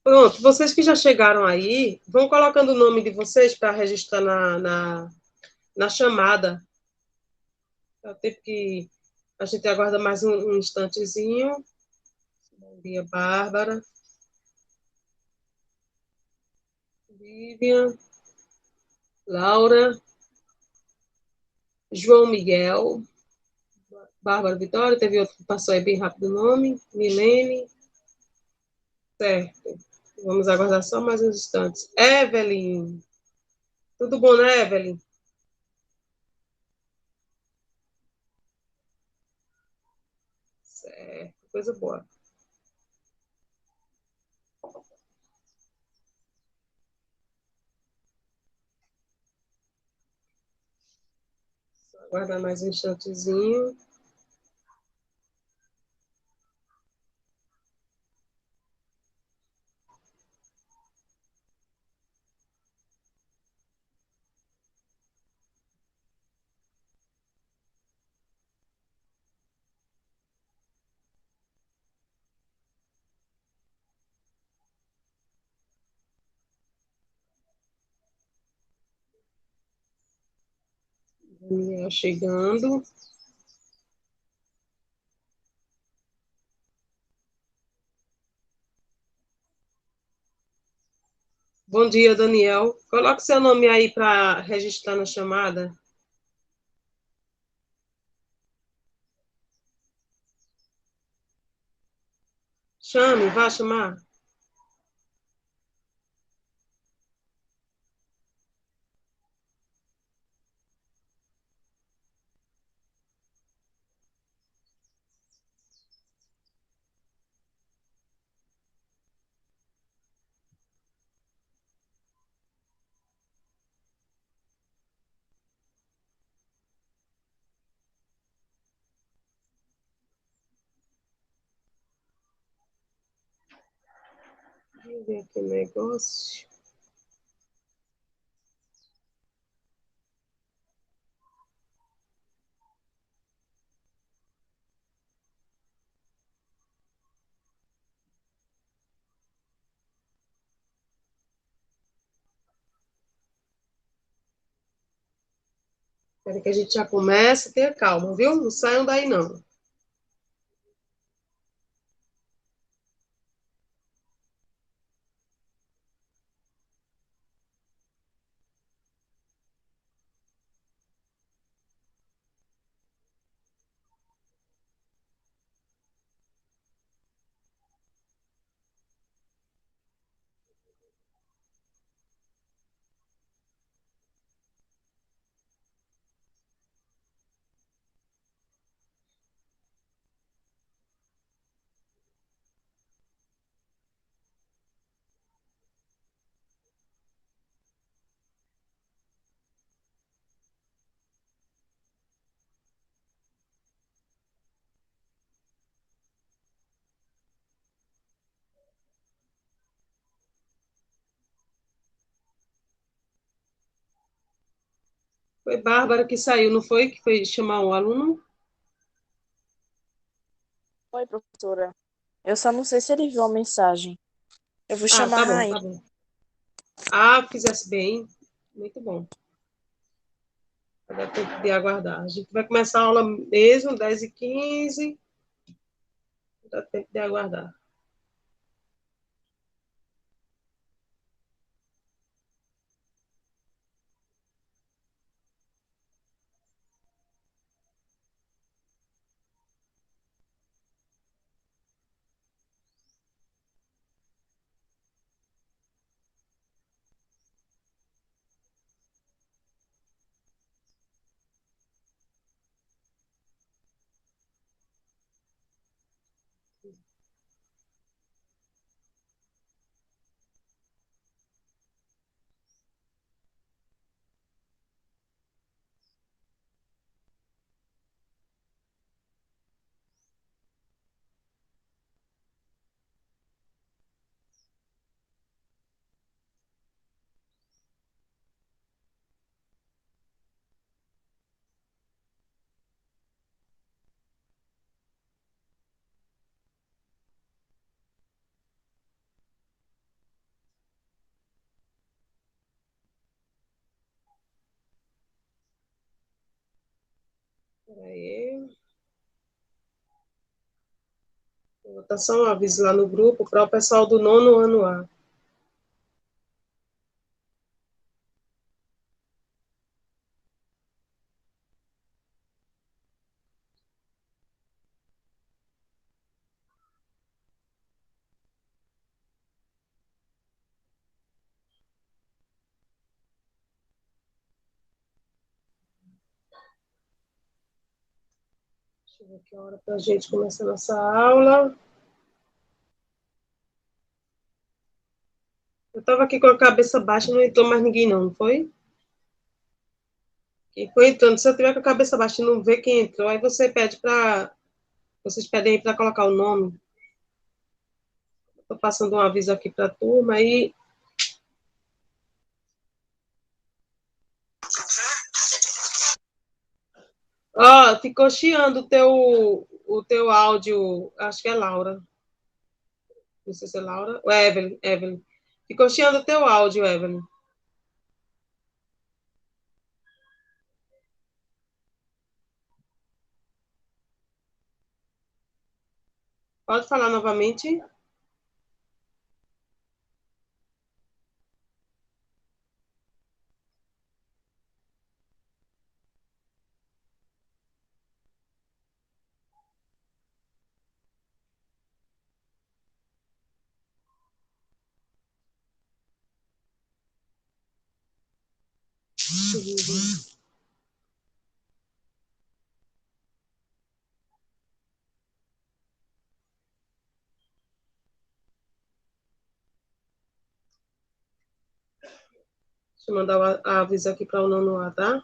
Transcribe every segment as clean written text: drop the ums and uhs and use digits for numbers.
Pronto, vocês que já chegaram aí, vão colocando o nome de vocês para registrar na chamada. É o tempo que a gente aguarda mais um instantezinho. Bom dia, Bárbara, Vivian, Laura, João Miguel, Bárbara Vitória, teve outro que passou aí bem rápido o nome, Milene, certo. Vamos aguardar só mais uns instantes. Evelyn, tudo bom, né, Evelyn? Certo, coisa boa. Aguardar mais um instantezinho. Daniel chegando. Bom dia, Daniel. Coloque seu nome aí para registrar na chamada. Chame, vá chamar. Deixa eu ver aqui o negócio. Espera que a gente já começa. Tenha calma, viu? Não saiam daí, não. Foi Bárbara que saiu, não foi? Que foi chamar um aluno? Oi, professora. Eu só não sei se ele viu a mensagem. Eu vou Ah, chamar a tá bom, Rainha. tá bom. Ah, fizesse bem. Muito bom. Vai dar tempo de aguardar. A gente vai começar a aula mesmo, 10h15. Dá tempo de aguardar. Aí, vou botar só um aviso lá no grupo para o pessoal do nono ano A. Deixa eu ver que hora para a gente começar a nossa aula. Eu estava aqui com a cabeça baixa, não entrou mais ninguém não, não foi? Quem foi entrando, se eu tiver com a cabeça baixa e não ver quem entrou, aí vocês pedem aí para colocar o nome. Estou passando um aviso aqui para a turma aí. Ó, ficou chiando o teu áudio, acho que é Laura. Não sei se é Laura. Ou Evelyn. Ficou chiando o teu áudio, Evelyn. Pode falar novamente? Deixa eu mandar o aviso aqui para o nono A, tá?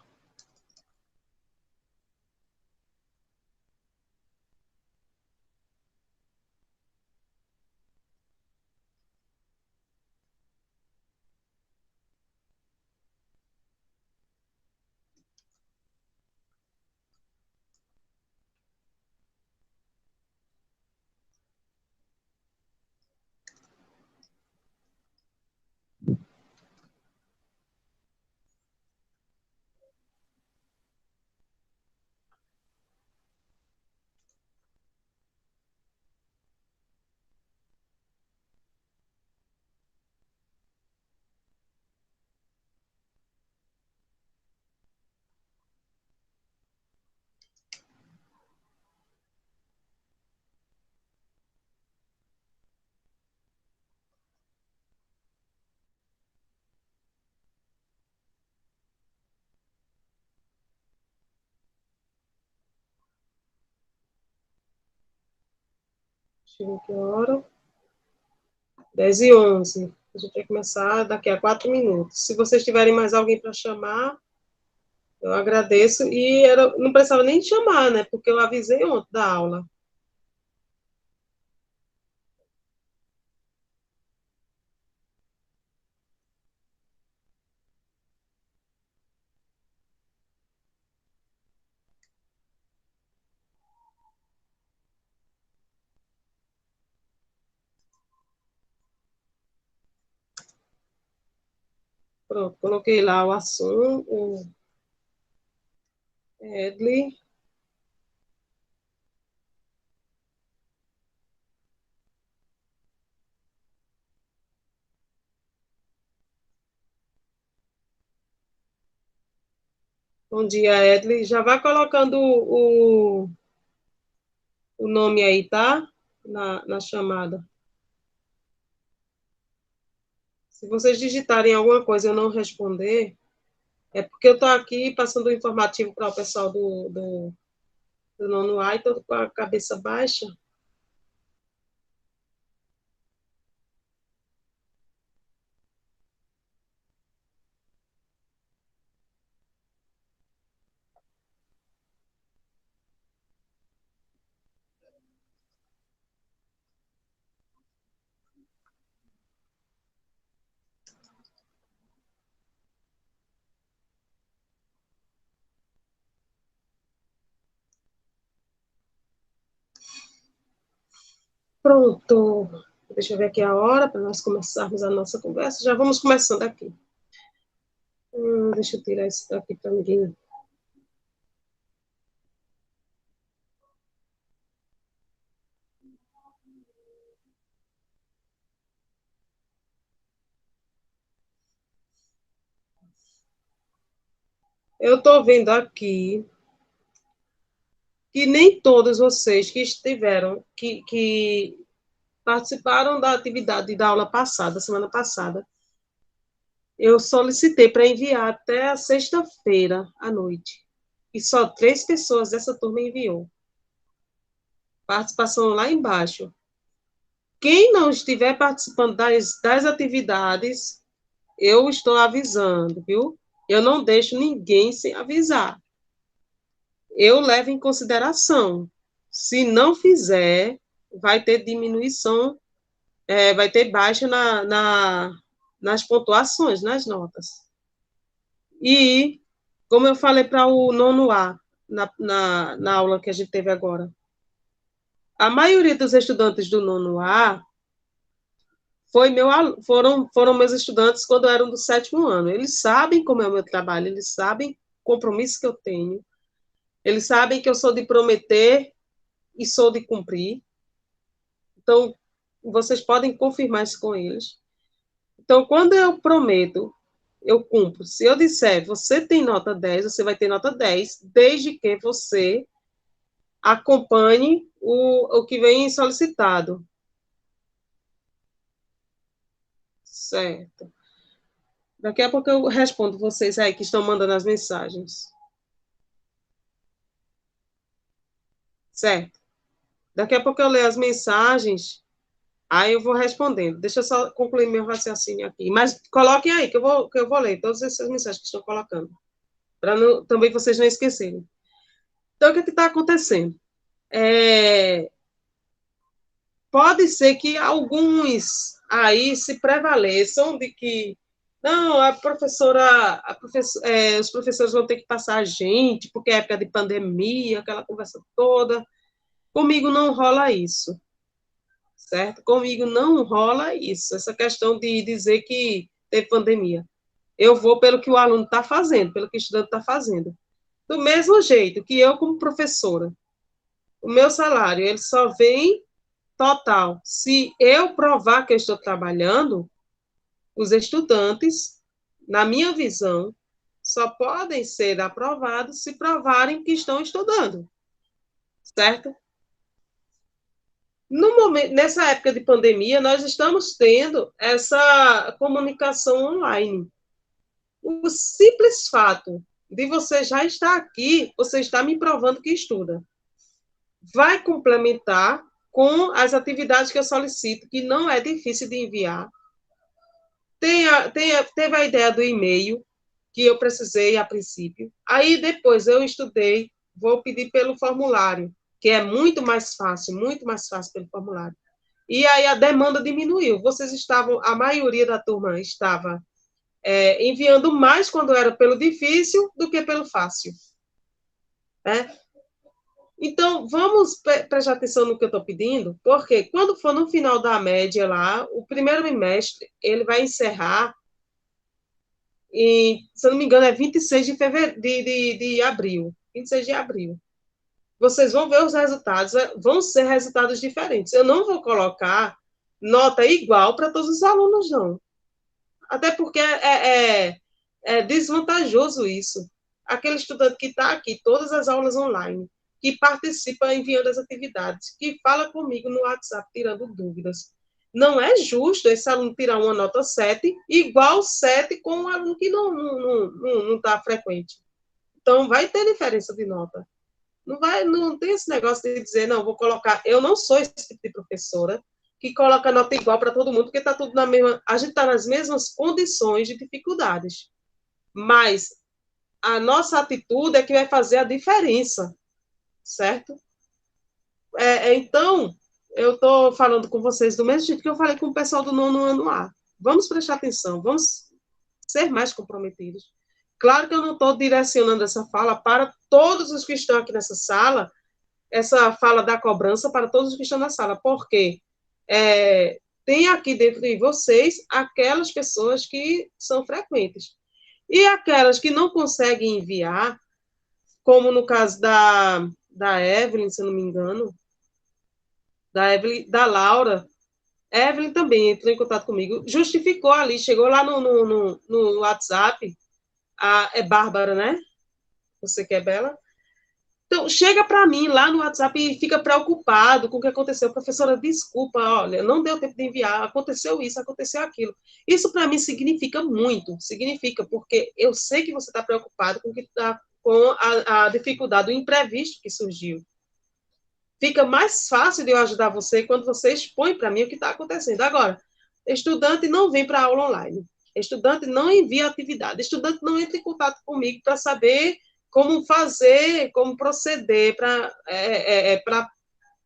Deixa eu ver que hora. 10h11. A gente vai começar daqui a 4 minutos. Se vocês tiverem mais alguém para chamar, eu agradeço. E não precisava nem chamar, né? Porque eu avisei ontem da aula. Pronto, coloquei lá o assunto, o Edley. Bom dia, Edley. Já vai colocando o nome aí, tá? Na chamada. Se vocês digitarem alguma coisa e eu não responder, é porque eu estou aqui passando o informativo para o pessoal do nono A e estou com a cabeça baixa. Pronto. Deixa eu ver aqui a hora para nós começarmos a nossa conversa. Já vamos começando aqui. Deixa eu tirar isso daqui para ninguém. eu estou vendo aqui que nem todos vocês que estiveram, que participaram da atividade da aula passada, semana passada, eu solicitei para enviar até a sexta-feira à noite. E só 3 pessoas dessa turma enviou. Participação lá embaixo. Quem não estiver participando das atividades, eu estou avisando, viu? Eu não deixo ninguém sem avisar. Eu levo em consideração. Se não fizer, vai ter diminuição, vai ter baixa nas pontuações, nas notas. E, como eu falei para o nono A, na aula que a gente teve agora, a maioria dos estudantes do nono A foram meus estudantes quando eram do 7º ano. Eles sabem como é o meu trabalho, eles sabem o compromisso que eu tenho, eles sabem que eu sou de prometer e sou de cumprir. Então, vocês podem confirmar isso com eles. Então, quando eu prometo, eu cumpro. Se eu disser, você tem nota 10, você vai ter nota 10, desde que você acompanhe o que vem solicitado. Certo. Daqui a pouco eu respondo vocês aí que estão mandando as mensagens. Certo. Daqui a pouco eu leio as mensagens, aí eu vou respondendo. Deixa eu só concluir meu raciocínio aqui. Mas coloquem aí, que eu vou ler todas essas mensagens que estão colocando, para também vocês não esquecerem. Então, o que está acontecendo? Pode ser que alguns aí se prevaleçam de que não, os professores vão ter que passar a gente, porque é época de pandemia, aquela conversa toda. Comigo não rola isso, certo? Comigo não rola isso, essa questão de dizer que teve pandemia. Eu vou pelo que o aluno está fazendo, pelo que o estudante está fazendo. Do mesmo jeito que eu, como professora, o meu salário, ele só vem total. Se eu provar que eu estou trabalhando, os estudantes, na minha visão, só podem ser aprovados se provarem que estão estudando, certo? No momento, nessa época de pandemia, nós estamos tendo essa comunicação online. O simples fato de você já estar aqui, você está me provando que estuda. Vai complementar com as atividades que eu solicito, que não é difícil de enviar. Teve a ideia do e-mail, que eu precisei a princípio. Aí, depois, eu estudei, vou pedir pelo formulário, que é muito mais fácil pelo formulário. E aí a demanda diminuiu. A maioria da turma estava enviando mais quando era pelo difícil do que pelo fácil. Né? Então, vamos prestar atenção no que eu estou pedindo, porque quando for no final da média lá, o primeiro bimestre, ele vai encerrar, se eu não me engano, é 26 de abril. 26 de abril. Vocês vão ver os resultados, vão ser resultados diferentes. Eu não vou colocar nota igual para todos os alunos, não. Até porque é desvantajoso isso. Aquele estudante que está aqui, todas as aulas online, que participa enviando as atividades, que fala comigo no WhatsApp tirando dúvidas. Não é justo esse aluno tirar uma nota 7 igual 7 com um aluno que não está frequente. Então, vai ter diferença de nota. Não tem esse negócio de dizer, não, vou colocar. Eu não sou esse tipo de professora que coloca nota igual para todo mundo, porque está tudo na mesma. A gente está nas mesmas condições de dificuldades. Mas a nossa atitude é que vai fazer a diferença, certo? Então, eu estou falando com vocês do mesmo jeito que eu falei com o pessoal do nono ano A. Vamos prestar atenção, vamos ser mais comprometidos. Claro que eu não estou direcionando essa fala para todos os que estão aqui nessa sala, essa fala da cobrança para todos os que estão na sala, porque tem aqui dentro de vocês aquelas pessoas que são frequentes. E aquelas que não conseguem enviar, como no caso da Evelyn, se eu não me engano, da Evelyn, da Laura. Evelyn também entrou em contato comigo, justificou ali, chegou lá no WhatsApp, é Bárbara, né? você que é bela. Então, chega para mim lá no WhatsApp e fica preocupado com o que aconteceu. Professora, desculpa, olha, não deu tempo de enviar, aconteceu isso, aconteceu aquilo. Isso para mim significa muito, significa, porque eu sei que você está preocupado com a dificuldade, o imprevisto que surgiu. Fica mais fácil de eu ajudar você quando você expõe para mim o que está acontecendo. Agora, estudante não vem para aula online, estudante não envia atividade, estudante não entra em contato comigo para saber como fazer, como proceder para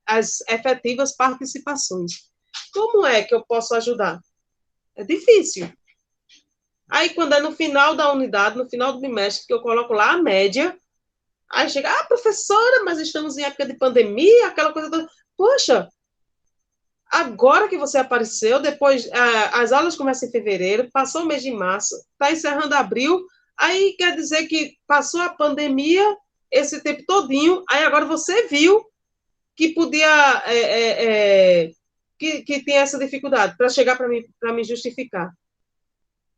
as efetivas participações. Como é que eu posso ajudar? É difícil. Aí, quando é no final da unidade, no final do bimestre, que eu coloco lá a média, aí chega, professora, mas estamos em época de pandemia, aquela coisa toda. Poxa, agora que você apareceu, depois as aulas começam em fevereiro, passou o mês de março, está encerrando abril, aí quer dizer que passou a pandemia esse tempo todinho, aí agora você viu que podia, que tem essa dificuldade para chegar para me justificar,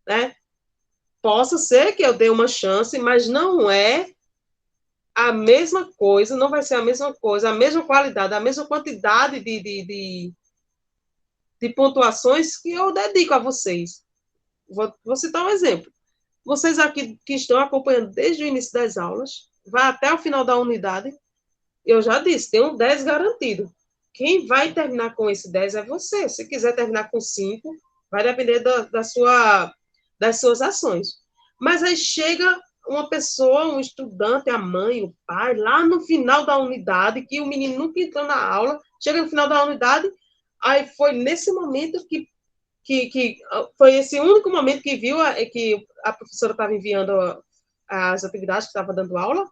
né? Possa ser que eu dê uma chance, mas não é a mesma coisa, não vai ser a mesma coisa, a mesma qualidade, a mesma quantidade de pontuações que eu dedico a vocês. Vou citar um exemplo. Vocês aqui que estão acompanhando desde o início das aulas, vai até o final da unidade, eu já disse, tem um 10 garantido. Quem vai terminar com esse 10 é você. Se quiser terminar com 5, vai depender das suas ações. Mas aí chega uma pessoa, um estudante, a mãe, o pai, lá no final da unidade, que o menino nunca entrou na aula, chega no final da unidade, aí foi nesse momento que foi esse único momento que viu que a professora estava enviando as atividades que estava dando aula. O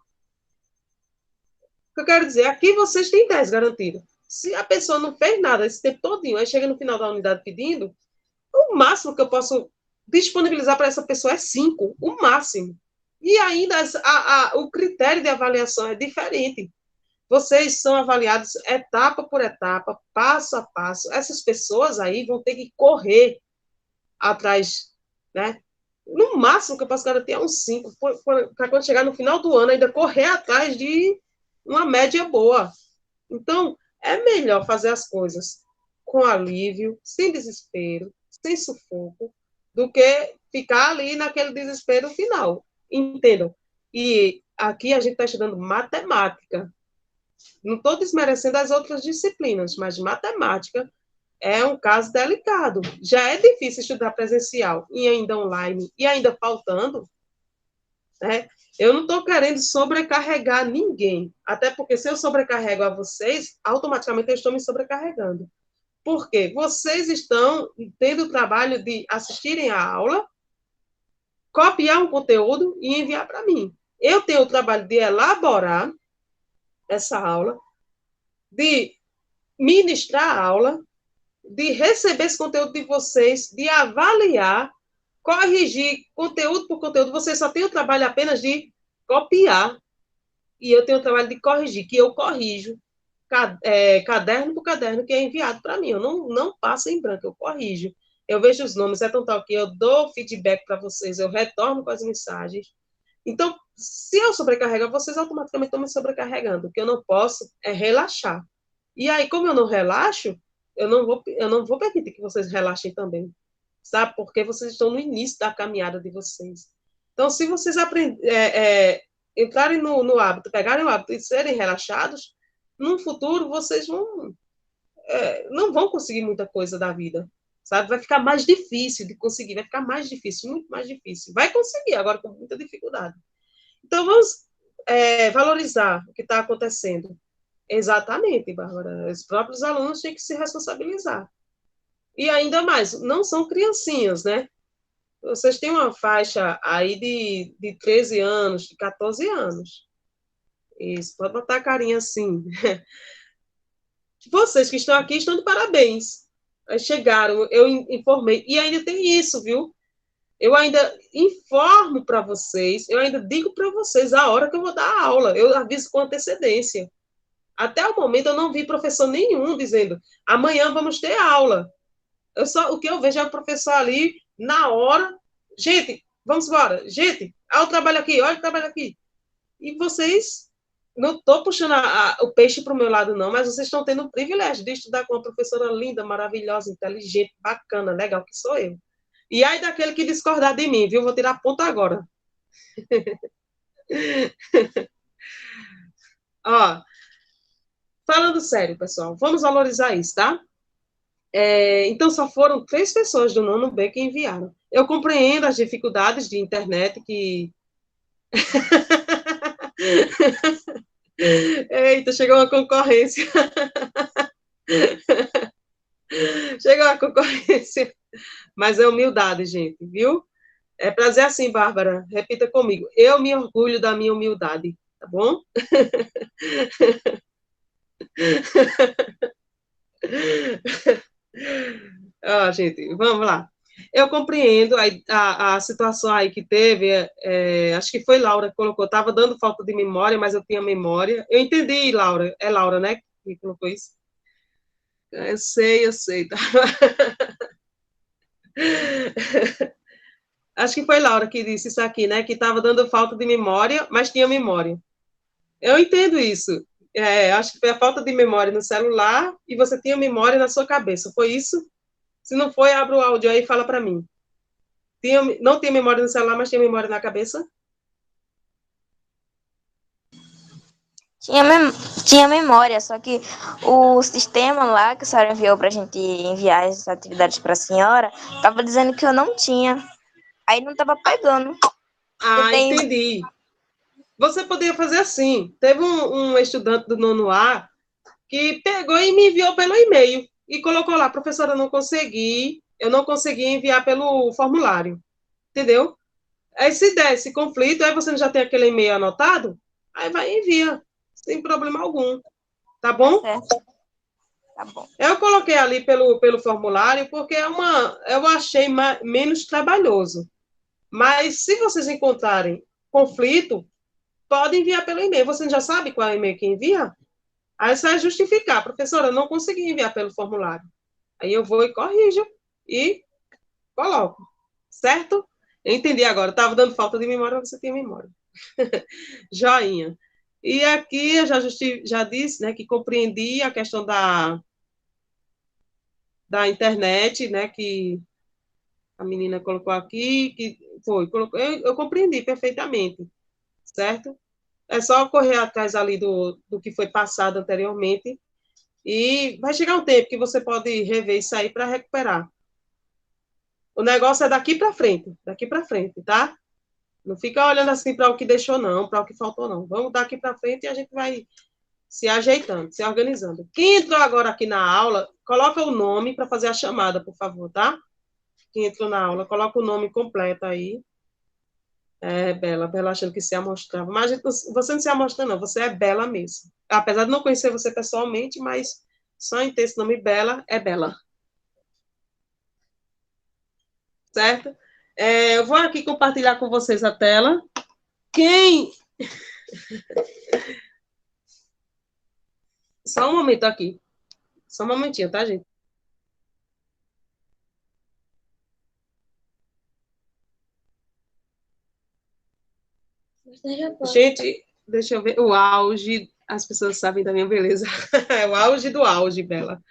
que eu quero dizer, aqui vocês têm 10 garantido. Se a pessoa não fez nada esse tempo todinho, aí chega no final da unidade pedindo, o máximo que eu posso disponibilizar para essa pessoa é 5, o máximo. E ainda o critério de avaliação é diferente. Vocês são avaliados etapa por etapa, passo a passo. Essas pessoas aí vão ter que correr atrás, né? No máximo que eu posso garantir é um 5, para quando chegar no final do ano ainda correr atrás de uma média boa. Então, é melhor fazer as coisas com alívio, sem desespero, sem sufoco, do que ficar ali naquele desespero final. Entendam? E aqui a gente está estudando matemática. Não estou desmerecendo as outras disciplinas, mas matemática é um caso delicado. Já é difícil estudar presencial e ainda online, e ainda faltando, né? Eu não estou querendo sobrecarregar ninguém, até porque se eu sobrecarrego a vocês, automaticamente eu estou me sobrecarregando. Por quê? Vocês estão tendo o trabalho de assistirem a aula, copiar um conteúdo e enviar para mim. Eu tenho o trabalho de elaborar essa aula, de ministrar a aula, de receber esse conteúdo de vocês, de avaliar, corrigir conteúdo por conteúdo. Vocês só têm o trabalho apenas de copiar, e eu tenho o trabalho de corrigir, que eu corrijo caderno por caderno que é enviado para mim. Eu não passo em branco, eu corrijo. Eu vejo os nomes, é tão tal que eu dou feedback para vocês, eu retorno com as mensagens. Então, se eu sobrecarregar, vocês automaticamente estão me sobrecarregando. O que eu não posso é relaxar. E aí, como eu não relaxo, eu não vou permitir que vocês relaxem também. Sabe? Porque vocês estão no início da caminhada de vocês. Então, se vocês entrarem no hábito, pegarem o hábito e serem relaxados, no futuro vocês não vão conseguir muita coisa da vida. Sabe? Vai ficar mais difícil de conseguir, vai ficar mais difícil, muito mais difícil. Vai conseguir, agora com muita dificuldade. Então, vamos valorizar o que está acontecendo. Exatamente, Bárbara. Os próprios alunos têm que se responsabilizar. E ainda mais, não são criancinhas, né? Vocês têm uma faixa aí de 13 anos, de 14 anos. Isso, pode botar a carinha assim. Vocês que estão aqui estão de parabéns. Chegaram, eu informei. E ainda tem isso, viu? Eu ainda informo para vocês, eu ainda digo para vocês a hora que eu vou dar a aula. Eu aviso com antecedência. Até o momento eu não vi professor nenhum dizendo amanhã vamos ter aula. O que eu vejo é o professor ali na hora. Gente, vamos embora. Gente, olha o trabalho aqui, olha o trabalho aqui. E vocês, não estou puxando o peixe para o meu lado, não, mas vocês estão tendo o privilégio de estudar com uma professora linda, maravilhosa, inteligente, bacana, legal, que sou eu. E aí daquele que discordar de mim, viu? Vou tirar ponto agora. Ó, falando sério, pessoal, vamos valorizar isso, tá? Então, só foram 3 pessoas do nono B que enviaram. Eu compreendo as dificuldades de internet que. Eita, chegou uma concorrência. Chegou a concorrência. Mas é humildade, gente, viu? É prazer assim, Bárbara. Repita comigo. Eu me orgulho da minha humildade, tá bom? Gente, vamos lá. Eu compreendo a situação aí que teve, acho que foi Laura que colocou, estava dando falta de memória, mas eu tinha memória. Eu entendi, Laura, é Laura, né, que colocou isso? Eu sei. Tá? Acho que foi Laura que disse isso aqui, né, que estava dando falta de memória, mas tinha memória. Eu entendo isso. Acho que foi a falta de memória no celular e você tinha memória na sua cabeça, foi isso? Se não foi, abre o áudio aí e fala para mim. Não tinha memória no celular, mas tinha memória na cabeça? Tinha, tinha memória, só que o sistema lá que a senhora enviou pra gente enviar as atividades pra senhora, tava dizendo que eu não tinha. Aí não tava pegando. Tentei... Entendi. Você poderia fazer assim. Teve um estudante do nono A que pegou e me enviou pelo e-mail e colocou lá, professora, eu não consegui enviar pelo formulário. Entendeu? Aí se der esse conflito, aí você já tem aquele e-mail anotado, aí vai e envia, sem problema algum. Tá bom? Tá certo. Tá bom. Eu coloquei ali pelo formulário porque eu achei menos trabalhoso. Mas se vocês encontrarem conflito, pode enviar pelo e-mail. Você já sabe qual é o e-mail que envia? Aí você vai justificar, professora, eu não consegui enviar pelo formulário. Aí eu vou e corrijo e coloco, certo? Eu entendi agora, estava dando falta de memória, você tem memória. Joinha. E aqui eu já disse, né, que compreendi a questão da internet, né, que a menina colocou aqui, eu compreendi perfeitamente, certo? É só correr atrás ali do que foi passado anteriormente e vai chegar um tempo que você pode rever isso aí para recuperar. O negócio é daqui para frente, tá? Não fica olhando assim para o que deixou, não, para o que faltou, não. Vamos daqui para frente e a gente vai se ajeitando, se organizando. Quem entrou agora aqui na aula, coloca o nome para fazer a chamada, por favor, tá? Quem entrou na aula, coloca o nome completo aí. Bela achando que se amostrava. Mas você não se amostra, não, você é Bela mesmo. Apesar de não conhecer você pessoalmente, mas só em ter esse nome Bela, é Bela. Certo? Eu vou aqui compartilhar com vocês a tela. Quem. Só um momento aqui. Só um momentinho, tá, gente? Gente, deixa eu ver. O auge. As pessoas sabem da minha beleza. É o auge do auge, Bela.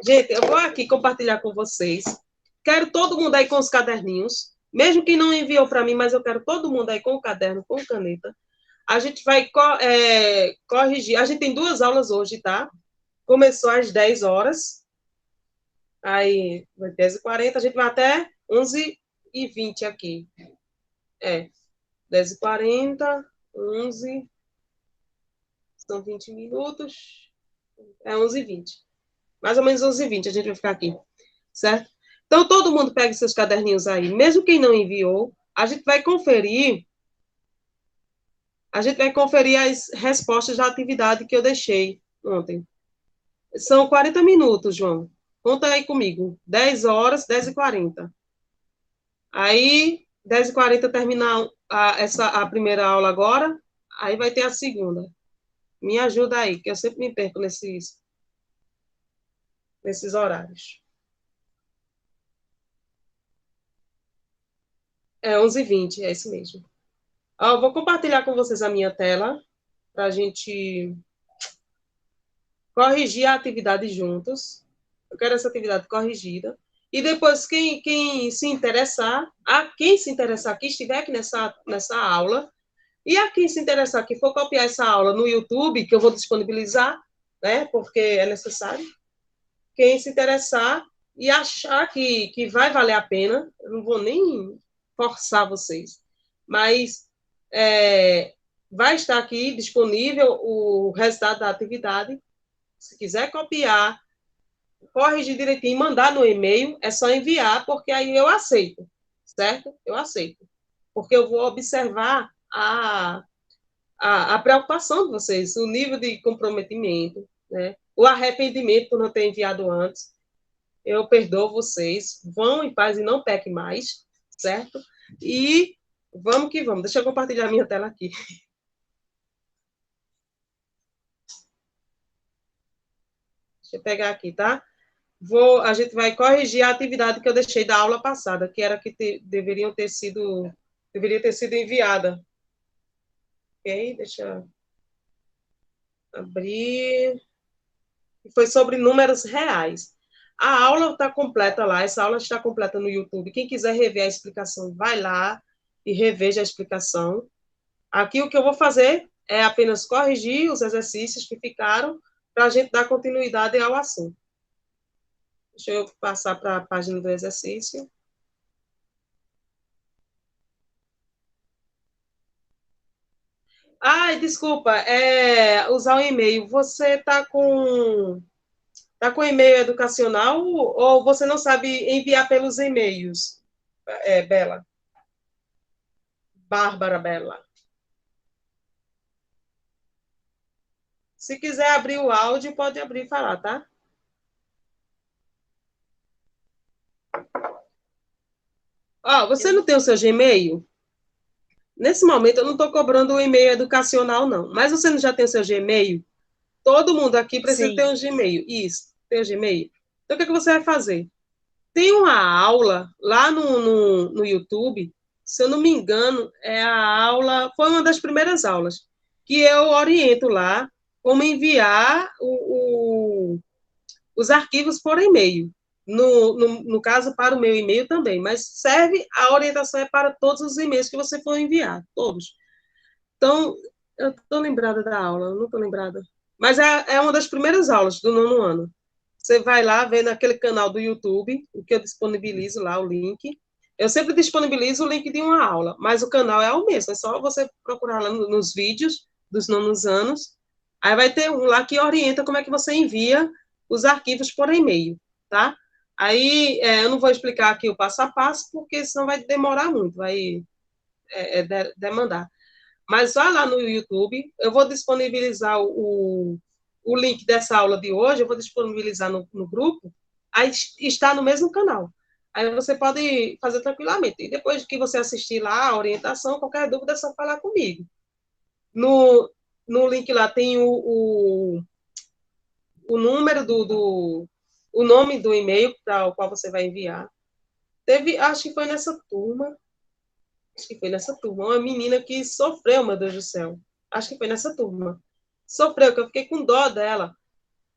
Gente, eu vou aqui compartilhar com vocês. Quero todo mundo aí com os caderninhos. Mesmo quem não enviou para mim, mas eu quero todo mundo aí com o caderno, com caneta. A gente vai corrigir. A gente tem 2 aulas hoje, tá? Começou às 10 horas. Aí, 10h40, a gente vai até 11h20 aqui. 10h40, 11, são 20 minutos. 11h20. Mais ou menos 11h20 a gente vai ficar aqui, certo? Então, todo mundo pega seus caderninhos aí. Mesmo quem não enviou, a gente vai conferir as respostas da atividade que eu deixei ontem. São 40 minutos, João. Conta aí comigo. 10 horas, 10h40. Aí, 10h40 terminar a primeira aula agora, aí vai ter a segunda. Me ajuda aí, que eu sempre me perco nesses horários. 11h20, é isso mesmo. Ó, eu vou compartilhar com vocês a minha tela para a gente corrigir a atividade juntos. Eu quero essa atividade corrigida. E depois, quem se interessar, que estiver aqui nessa aula, e a quem se interessar, que for copiar essa aula no YouTube, que eu vou disponibilizar, né, porque é necessário, quem se interessar e achar que vai valer a pena, eu não vou nem forçar vocês, mas vai estar aqui disponível o resultado da atividade. Se quiser copiar, corrigir direitinho e mandar no e-mail, é só enviar, porque aí eu aceito, certo? Eu aceito. Porque eu vou observar a preocupação de vocês, o nível de comprometimento, né? O arrependimento por não ter enviado antes. Eu perdoo vocês, vão em paz e não pequem mais, certo? E vamos que vamos. Deixa eu compartilhar minha tela aqui. Deixa eu pegar aqui, tá? A gente vai corrigir a atividade que eu deixei da aula passada, que era que deveria ter sido enviada. Ok? Deixa eu abrir. Foi sobre números reais. A aula está completa lá, essa aula está completa no YouTube. Quem quiser rever a explicação, vai lá e reveja a explicação. Aqui o que eu vou fazer é apenas corrigir os exercícios que ficaram para a gente dar continuidade ao assunto. Deixa eu passar para a página do exercício. Ai, desculpa, usar o e-mail. Você está com e-mail educacional ou você não sabe enviar pelos e-mails, Bela? Bárbara Bela. Se quiser abrir o áudio, pode abrir e falar, tá? Ó, você não tem o seu Gmail? Nesse momento, eu não estou cobrando o e-mail educacional, não. Mas você não já tem o seu Gmail? Todo mundo aqui precisa Sim. ter um Gmail. Isso, tem o Gmail. Então, o que você vai fazer? Tem uma aula lá no YouTube, se eu não me engano, foi uma das primeiras aulas, que eu oriento lá como enviar os arquivos por e-mail. No caso, para o meu e-mail também, mas a orientação é para todos os e-mails que você for enviar, todos. Então, eu estou lembrada da aula, não estou lembrada. Mas é uma das primeiras aulas do 9º ano. Você vai lá, vê naquele canal do YouTube, o que eu disponibilizo lá, o link. Eu sempre disponibilizo o link de uma aula, mas o canal é o mesmo, é só você procurar lá nos vídeos dos 9º anos. Aí vai ter um lá que orienta como é que você envia os arquivos por e-mail, tá? Aí eu não vou explicar aqui o passo a passo, porque senão vai demorar muito, vai demandar. Mas vá lá no YouTube, eu vou disponibilizar o link dessa aula de hoje, eu vou disponibilizar no grupo, aí está no mesmo canal. Aí você pode fazer tranquilamente. E depois que você assistir lá a orientação, qualquer dúvida é só falar comigo. No link lá tem o número o nome do e-mail para o qual você vai enviar. Acho que foi nessa turma, uma menina que sofreu, meu Deus do céu. Acho que foi nessa turma. Sofreu, que eu fiquei com dó dela.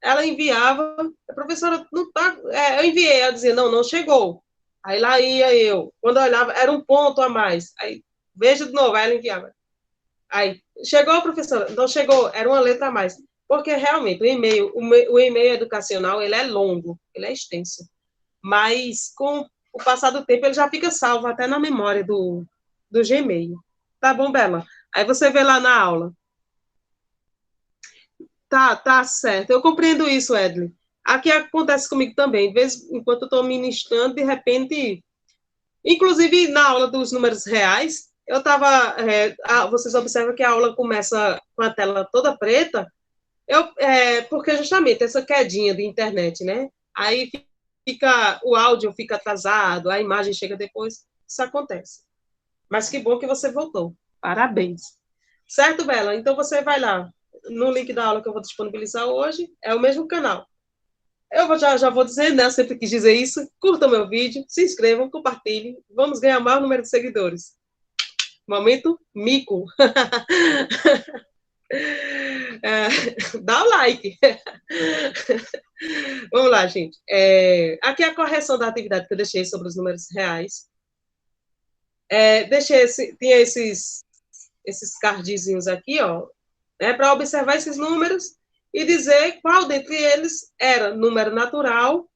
Ela enviava, a professora não tá. Eu enviei, ela dizia, não chegou. Aí lá ia eu. Quando eu olhava, era um ponto a mais. Aí, veja de novo, aí ela enviava. Aí, chegou a professora, não chegou, era uma letra a mais. Porque realmente o e-mail educacional, ele é longo, ele é extenso. Mas com o passar do tempo, ele já fica salvo até na memória do Gmail. Tá bom, Bela? Aí você vê lá na aula. Tá certo. Eu compreendo isso, Edley. Aqui acontece comigo também. Enquanto eu estou ministrando, de repente, inclusive na aula dos números reais, eu estava. Vocês observam que a aula começa com a tela toda preta, porque justamente essa quedinha de internet, né? Aí o áudio fica atrasado, a imagem chega depois. Isso acontece. Mas que bom que você voltou. Parabéns. Certo, Bela? Então você vai lá no link da aula que eu vou disponibilizar hoje, é o mesmo canal. Eu já vou dizer, né? Eu sempre quis dizer isso. Curtam meu vídeo, se inscrevam, compartilhem. Vamos ganhar maior número de seguidores. Momento mico. Dá o like. Vamos lá, gente. Aqui é a correção da atividade que eu deixei sobre os números reais. Tinha esses cardzinhos aqui, ó, para observar esses números e dizer qual dentre eles era número natural,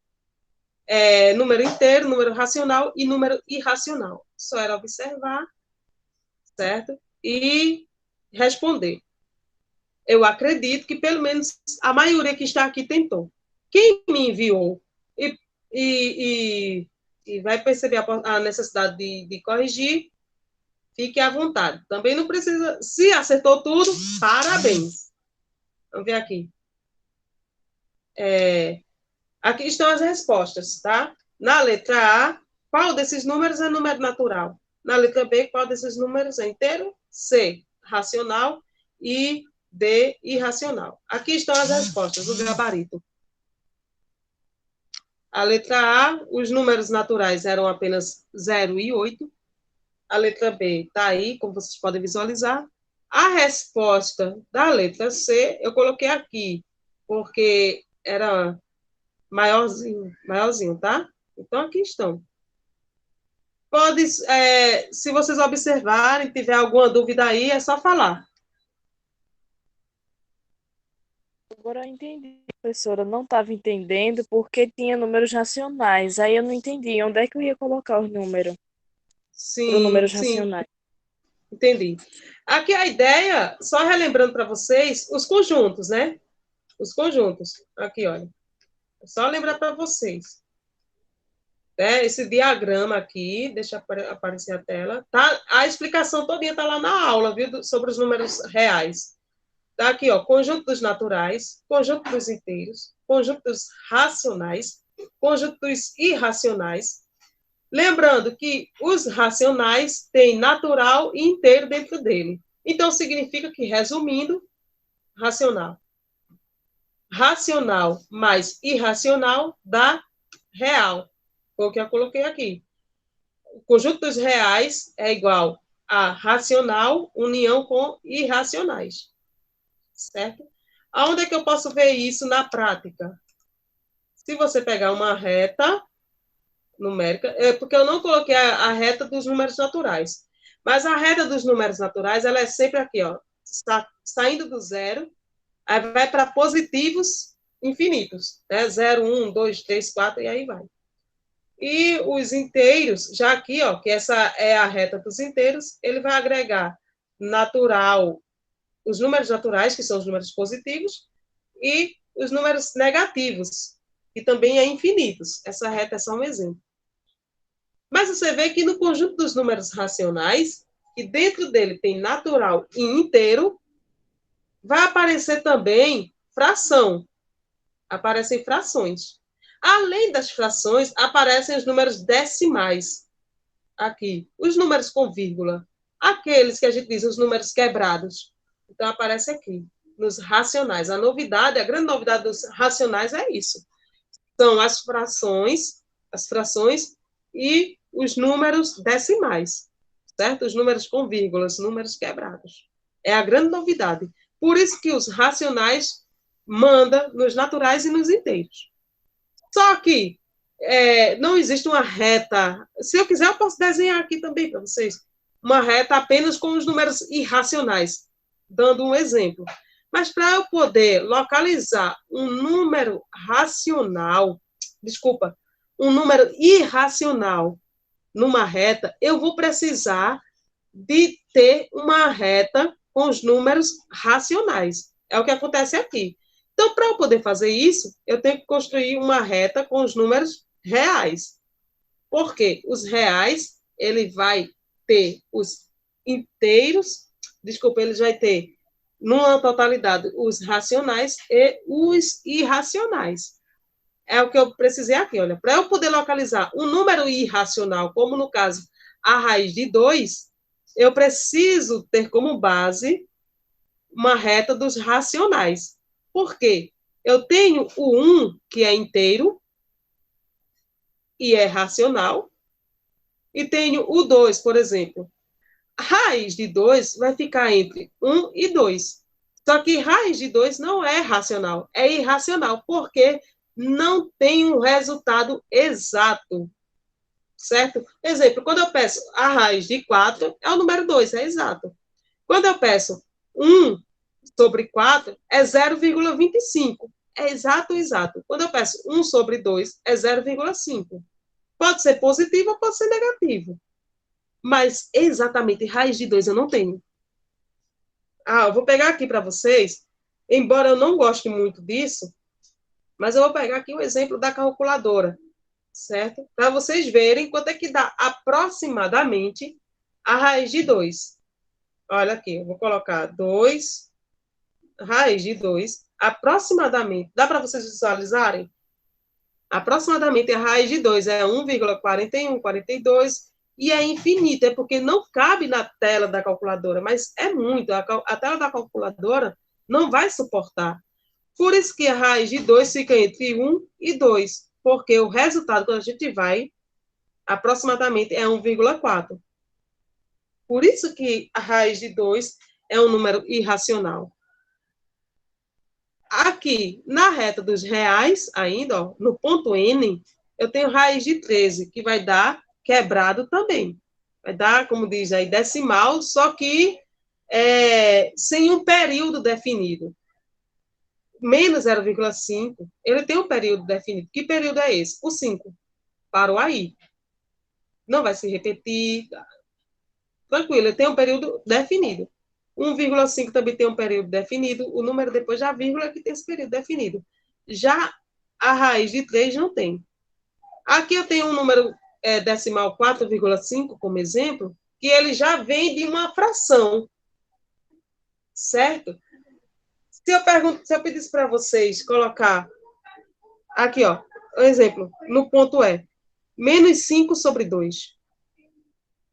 número inteiro, número racional e número irracional. Só era observar, certo? E responder. Eu acredito que pelo menos a maioria que está aqui tentou. Quem me enviou e vai perceber a necessidade de corrigir, fique à vontade. Também não precisa... Se acertou tudo, parabéns. Vamos ver aqui. Aqui estão as respostas, tá? Na letra A, qual desses números é número natural? Na letra B, qual desses números é inteiro? C, racional. E D, irracional. Aqui estão as respostas do gabarito. A letra A, os números naturais eram apenas 0 e 8. A letra B está aí, como vocês podem visualizar. A resposta da letra C, eu coloquei aqui, porque era maiorzinho, tá? Então, aqui estão. Se vocês observarem, tiver alguma dúvida aí, é só falar. Agora eu entendi, professora. Eu não estava entendendo porque tinha números racionais. Aí eu não entendi onde é que eu ia colocar os números. Para os números racionais. Entendi. Aqui a ideia, só relembrando para vocês, os conjuntos, né? Os conjuntos. Aqui, olha. É só lembrar para vocês. Esse diagrama aqui, deixa aparecer a tela. Tá? A explicação toda está lá na aula, viu? Sobre os números reais. Tá aqui, ó. Conjunto dos naturais, conjunto dos inteiros, conjunto dos racionais, conjunto dos irracionais. Lembrando que os racionais têm natural e inteiro dentro dele. Então, significa que, resumindo, racional. Racional mais irracional dá real. Foi o que eu coloquei aqui. O conjunto dos reais é igual a racional, união com irracionais. Certo? Aonde é que eu posso ver isso na prática? Se você pegar uma reta numérica, porque eu não coloquei a reta dos números naturais, mas a reta dos números naturais, ela é sempre aqui, ó, saindo do zero, aí vai para positivos infinitos, né? 0, 1, 2, 3, 4, e aí vai. E os inteiros, já aqui, ó, que essa é a reta dos inteiros, ele vai agregar natural, os números naturais, que são os números positivos, e os números negativos, que também é infinitos. Essa reta é só um exemplo. Mas você vê que no conjunto dos números racionais, que dentro dele tem natural e inteiro, vai aparecer também fração. Aparecem frações. Além das frações, aparecem os números decimais. Aqui, os números com vírgula. Aqueles que a gente diz, os números quebrados. Então, aparece aqui, nos racionais. A grande novidade dos racionais é isso. São as frações e os números decimais, certo? Os números com vírgulas, números quebrados. É a grande novidade. Por isso que os racionais manda nos naturais e nos inteiros. Só que não existe uma reta. Se eu quiser, eu posso desenhar aqui também para vocês. Uma reta apenas com os números irracionais, dando um exemplo. Mas para eu poder localizar um número um número irracional numa reta, eu vou precisar de ter uma reta com os números racionais. É o que acontece aqui. Então, para eu poder fazer isso, eu tenho que construir uma reta com os números reais. Por quê? Os reais, ele vai ter os inteiros, ele vai ter, numa totalidade, os racionais e os irracionais. É o que eu precisei aqui, olha. Para eu poder localizar um número irracional, como no caso a raiz de 2, eu preciso ter como base uma reta dos racionais. Por quê? Eu tenho o 1, que é inteiro, e é racional, e tenho o 2, por exemplo. Raiz de 2 vai ficar entre 1 e 2. Só que raiz de 2 não é racional, é irracional, porque não tem um resultado exato, certo? Exemplo, quando eu peço a raiz de 4, é o número 2, é exato. Quando eu peço 1 sobre 4, é 0,25. É exato, exato. Quando eu peço 1 sobre 2, é 0,5. Pode ser positivo ou pode ser negativo. Mas exatamente raiz de 2 eu não tenho. Eu vou pegar aqui para vocês, embora eu não goste muito disso, mas eu vou pegar aqui o exemplo da calculadora, certo? Para vocês verem quanto é que dá aproximadamente a raiz de 2. Olha aqui, eu vou colocar 2, raiz de 2, aproximadamente. Dá para vocês visualizarem? Aproximadamente a raiz de 2 é 1,41, 42, e é infinito, é porque não cabe na tela da calculadora, mas é muito. A tela da calculadora não vai suportar. Por isso que a raiz de 2 fica entre 1 e 2, porque o resultado, quando a gente vai, aproximadamente é 1,4. Por isso que a raiz de 2 é um número irracional. Aqui, na reta dos reais, ainda, ó, no ponto N, eu tenho raiz de 13, que vai dar quebrado também. Vai dar, como diz aí, decimal, só que sem um período definido. Menos 0,5, ele tem um período definido. Que período é esse? O 5. Parou aí. Não vai se repetir. Tranquilo, ele tem um período definido. 1,5 também tem um período definido, o número depois da vírgula que tem esse período definido. Já a raiz de 3 não tem. Aqui eu tenho um número decimal 4,5 como exemplo, que ele já vem de uma fração, certo? Se eu pedisse para vocês colocar aqui, ó, um exemplo, no ponto menos 5 sobre 2.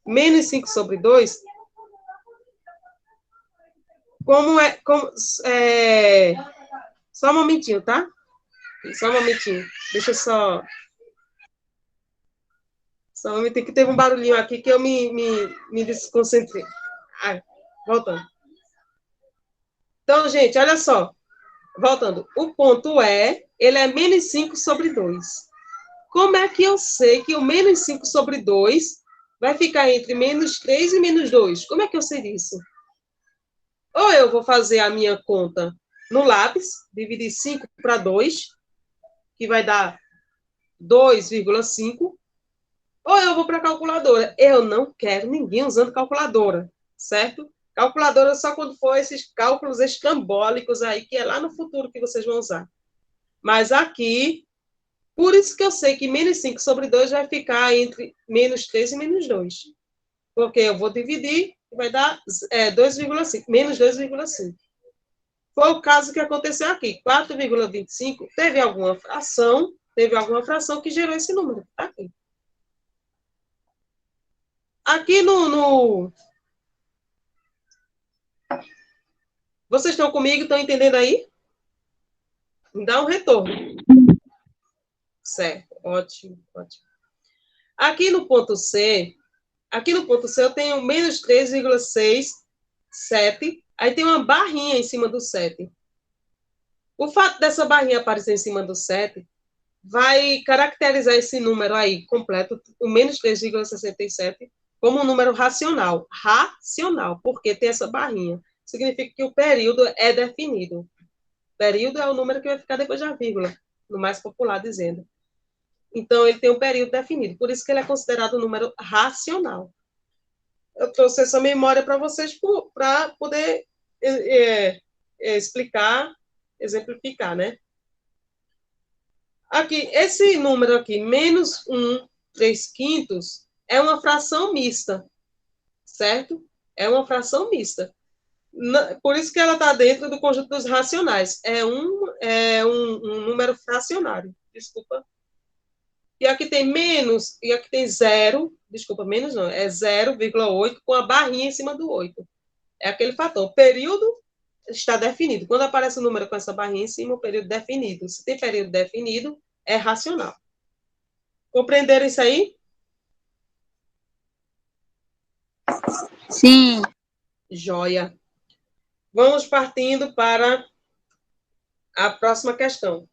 Menos 5 sobre 2, só um momentinho, tá? Só um momentinho. Deixa eu só um momentinho, que teve um barulhinho aqui que eu me desconcentrei. Voltando. Então, gente, olha só. Voltando. O ponto ele é menos 5 sobre 2. Como é que eu sei que o menos 5 sobre 2 vai ficar entre menos 3 e menos 2? Como é que eu sei disso? Ou eu vou fazer a minha conta no lápis, dividir 5 para 2, que vai dar 2,5, ou eu vou para a calculadora. Eu não quero ninguém usando calculadora, certo? Calculadora só quando for esses cálculos estrambólicos aí, que é lá no futuro que vocês vão usar. Mas aqui, por isso que eu sei que menos 5 sobre 2 vai ficar entre menos 3 e menos 2. Porque eu vou dividir e vai dar 2,5, menos 2,5. Foi o caso que aconteceu aqui. 4,25 teve alguma fração que gerou esse número. Tá aqui. Aqui Vocês estão comigo? Estão entendendo aí? Me dá um retorno. Certo, ótimo, ótimo. Aqui no ponto C eu tenho menos 3,67, aí tem uma barrinha em cima do 7. O fato dessa barrinha aparecer em cima do 7 vai caracterizar esse número aí completo, o menos 3,67, como um número racional. Racional, porque tem essa barrinha. Significa que o período é definido. O período é o número que vai ficar depois da vírgula, no mais popular dizendo. Então, ele tem um período definido. Por isso que ele é considerado um número racional. Eu trouxe essa memória para vocês para poder explicar, exemplificar, né? Aqui, esse número aqui, menos 1, 3/5, é uma fração mista, certo? É uma fração mista. Por isso que ela está dentro do conjunto dos racionais. É um número fracionário. Desculpa. E aqui tem menos, e aqui tem 0, desculpa, menos não, é 0,8 com a barrinha em cima do 8. É aquele fator. O período está definido. Quando aparece o número com essa barrinha em cima, o período definido. Se tem período definido, é racional. Compreenderam isso aí? Sim. Joia. Vamos partindo para a próxima questão.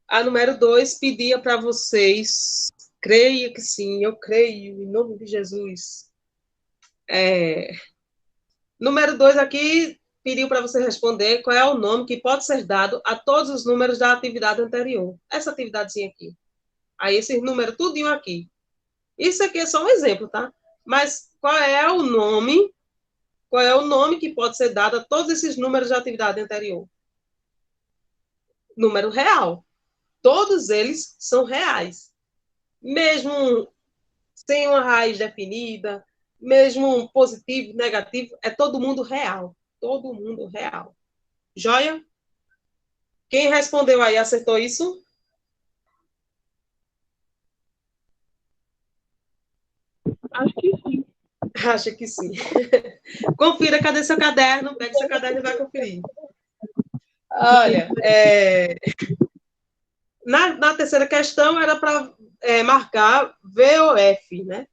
A número 2 pedia para vocês, creio que sim, eu creio, em nome de Jesus. Número 2 aqui pediu para você responder qual é o nome que pode ser dado a todos os números da atividade anterior. Essa atividadezinha aqui. Aí, esses números tudinho aqui. Isso aqui é só um exemplo, tá? Mas qual é o nome que pode ser dado a todos esses números da atividade anterior? Número real. Todos eles são reais. Mesmo sem uma raiz definida, mesmo positivo, negativo, é todo mundo real. Todo mundo real. Joia? Quem respondeu aí acertou isso? Acho que sim. Acho que sim. Confira, cadê seu caderno? Pegue seu caderno e vai conferir. Olha, na terceira questão era para marcar VOF, né?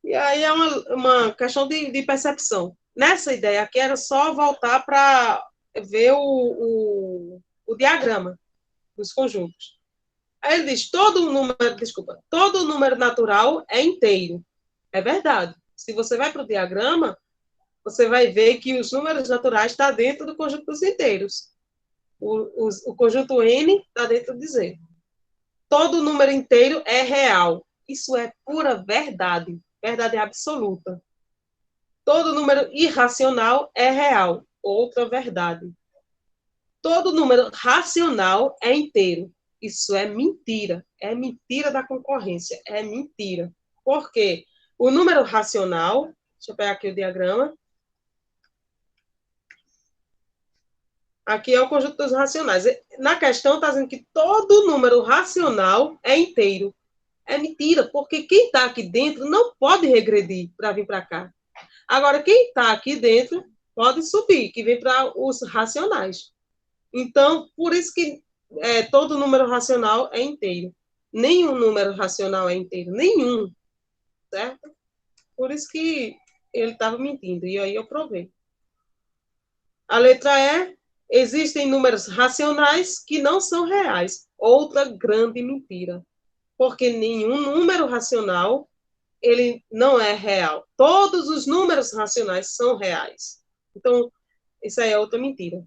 E aí é uma questão de percepção. Nessa ideia aqui era só voltar para ver o diagrama dos conjuntos. Aí ele diz, todo número natural é inteiro. É verdade. Se você vai para o diagrama, você vai ver que os números naturais estão dentro do conjunto dos inteiros. O conjunto N está dentro de Z. Todo número inteiro é real. Isso é pura verdade. Verdade absoluta. Todo número irracional é real. Outra verdade. Todo número racional é inteiro. Isso é mentira. É mentira da concorrência. É mentira. Por quê? O número racional, deixa eu pegar aqui o diagrama. Aqui é o conjunto dos racionais. Na questão está dizendo que todo número racional é inteiro. É mentira, porque quem está aqui dentro não pode regredir para vir para cá. Agora, quem está aqui dentro pode subir, que vem para os racionais. Então, por isso que todo número racional é inteiro. Nenhum número racional é inteiro. Nenhum. Certo? Por isso que ele estava mentindo. E aí eu provei. A letra E, existem números racionais que não são reais. Outra grande mentira. Porque nenhum número racional, ele não é real. Todos os números racionais são reais. Então, isso aí é outra mentira.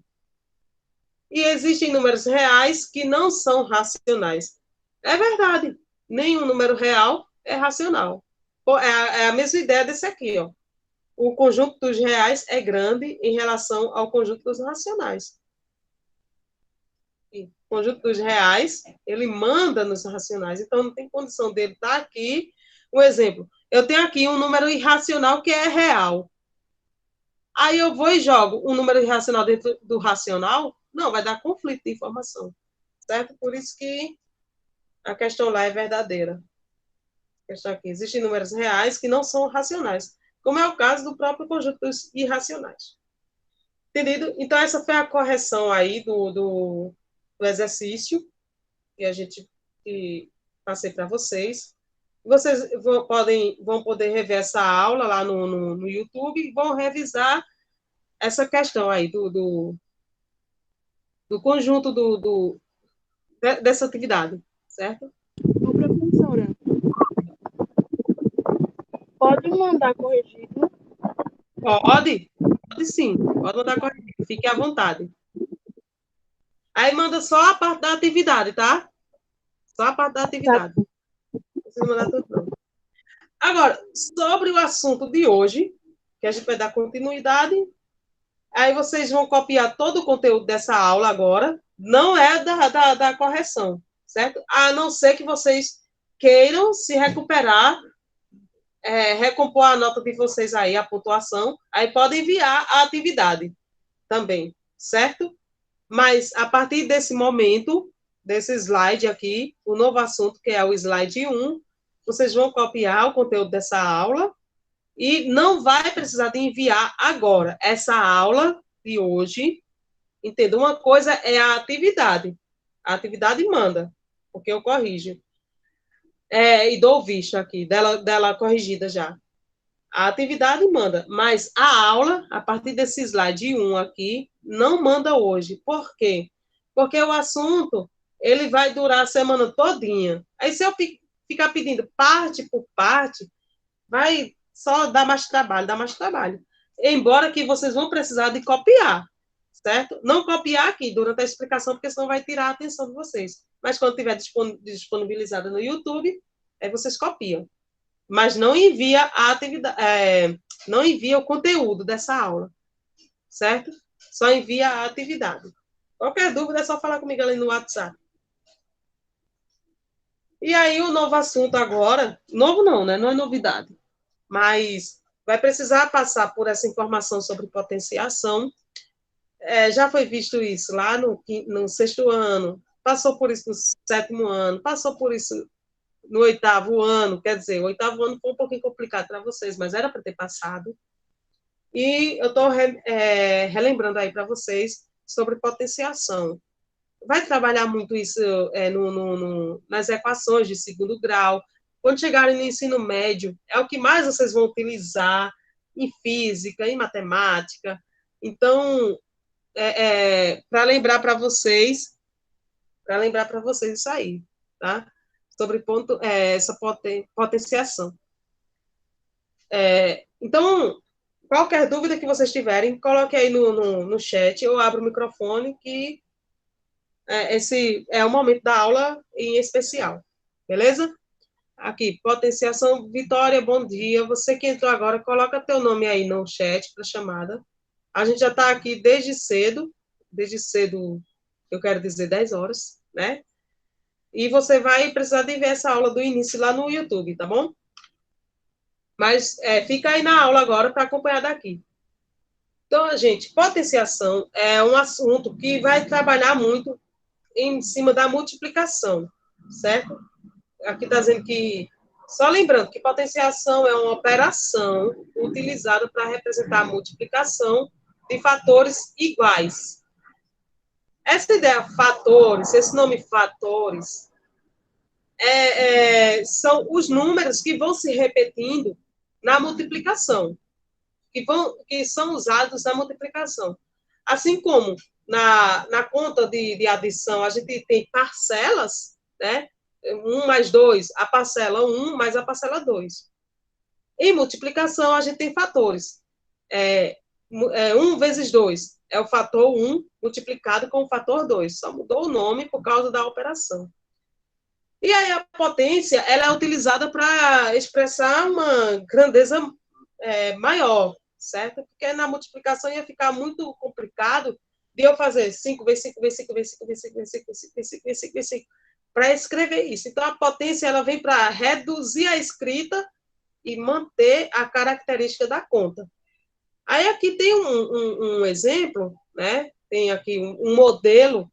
E existem números reais que não são racionais. É verdade. Nenhum número real é racional. É a mesma ideia desse aqui, ó. O conjunto dos reais é grande em relação ao conjunto dos racionais. O conjunto dos reais, ele manda nos racionais, então não tem condição dele estar aqui. Um exemplo, eu tenho aqui um número irracional que é real. Aí eu vou e jogo um número irracional dentro do racional, não, vai dar conflito de informação. Certo? Por isso que a questão lá é verdadeira. A questão aqui, existem números reais que não são racionais, como é o caso do próprio conjunto dos irracionais. Entendido? Então, essa foi a correção aí do exercício que passei para vocês. Vocês vão poder rever essa aula lá no YouTube e vão revisar essa questão aí do conjunto dessa atividade, certo? Ô, professora, pode mandar corrigido? Pode sim, pode mandar corrigido, fique à vontade. Aí manda só a parte da atividade, tá? Só a parte da atividade. Não precisa mandar tudo, não. Agora, sobre o assunto de hoje, que a gente vai dar continuidade, aí vocês vão copiar todo o conteúdo dessa aula agora, não é da correção, certo? A não ser que vocês queiram se recuperar, recompor a nota de vocês aí, a pontuação, aí podem enviar a atividade também, certo? Mas, a partir desse momento, desse slide aqui, o novo assunto, que é o slide 1, vocês vão copiar o conteúdo dessa aula e não vai precisar de enviar agora. Essa aula de hoje, entenda, uma coisa é a atividade manda, porque eu corrijo. E dou o visto aqui, dela corrigida já. A atividade manda, mas a aula, a partir desse slide 1 aqui, não manda hoje. Por quê? Porque o assunto, ele vai durar a semana todinha. Aí, se eu ficar pedindo parte por parte, vai só dar mais trabalho, dar mais trabalho. Embora que vocês vão precisar de copiar, certo? Não copiar aqui durante a explicação, porque senão vai tirar a atenção de vocês. Mas quando tiver disponibilizada no YouTube, aí vocês copiam. Mas não envia a atividade, não envia o conteúdo dessa aula, certo? Só envia a atividade. Qualquer dúvida é só falar comigo ali no WhatsApp. E aí o novo assunto agora, novo não, né? Não é novidade, mas vai precisar passar por essa informação sobre potenciação. Já foi visto isso lá no sexto ano, passou por isso no sétimo ano, passou por isso no oitavo ano, quer dizer, o oitavo ano foi um pouquinho complicado para vocês, mas era para ter passado. E eu estou relembrando aí para vocês sobre potenciação. Vai trabalhar muito isso nas equações de segundo grau. Quando chegarem no ensino médio, é o que mais vocês vão utilizar em física, em matemática. Então, para lembrar para vocês isso aí, tá? Sobre essa potenciação. Então, qualquer dúvida que vocês tiverem, coloque aí no chat, eu abro o microfone, que esse é o momento da aula em especial, beleza? Aqui, potenciação, Vitória, bom dia. Você que entrou agora, coloca teu nome aí no chat para chamada. A gente já está aqui desde cedo, eu quero dizer 10 horas, né? E você vai precisar de ver essa aula do início lá no YouTube, tá bom? Mas fica aí na aula agora para acompanhar daqui. Então, gente, potenciação é um assunto que vai trabalhar muito em cima da multiplicação, certo? Aqui está dizendo que, só lembrando que potenciação é uma operação utilizada para representar a multiplicação de fatores iguais. Essa ideia fatores, esse nome fatores, são os números que vão se repetindo na multiplicação, que são usados na multiplicação. Assim como na conta de adição, a gente tem parcelas, né? 1 mais 2, a parcela 1 mais a parcela 2. Em multiplicação, a gente tem fatores. 1 vezes 2 é o fator 1 multiplicado com o fator 2. Só mudou o nome por causa da operação. E aí a potência ela é utilizada para expressar uma grandeza maior, certo? Porque na multiplicação ia ficar muito complicado de eu fazer 5 vezes 5 vezes 5 vezes 5 vezes 5 vezes 5 vezes 5 vezes 5 vezes 5 vezes 5 para escrever isso. Então, a potência ela vem para reduzir a escrita e manter a característica da conta. Aí aqui tem um exemplo, né? Tem aqui um modelo,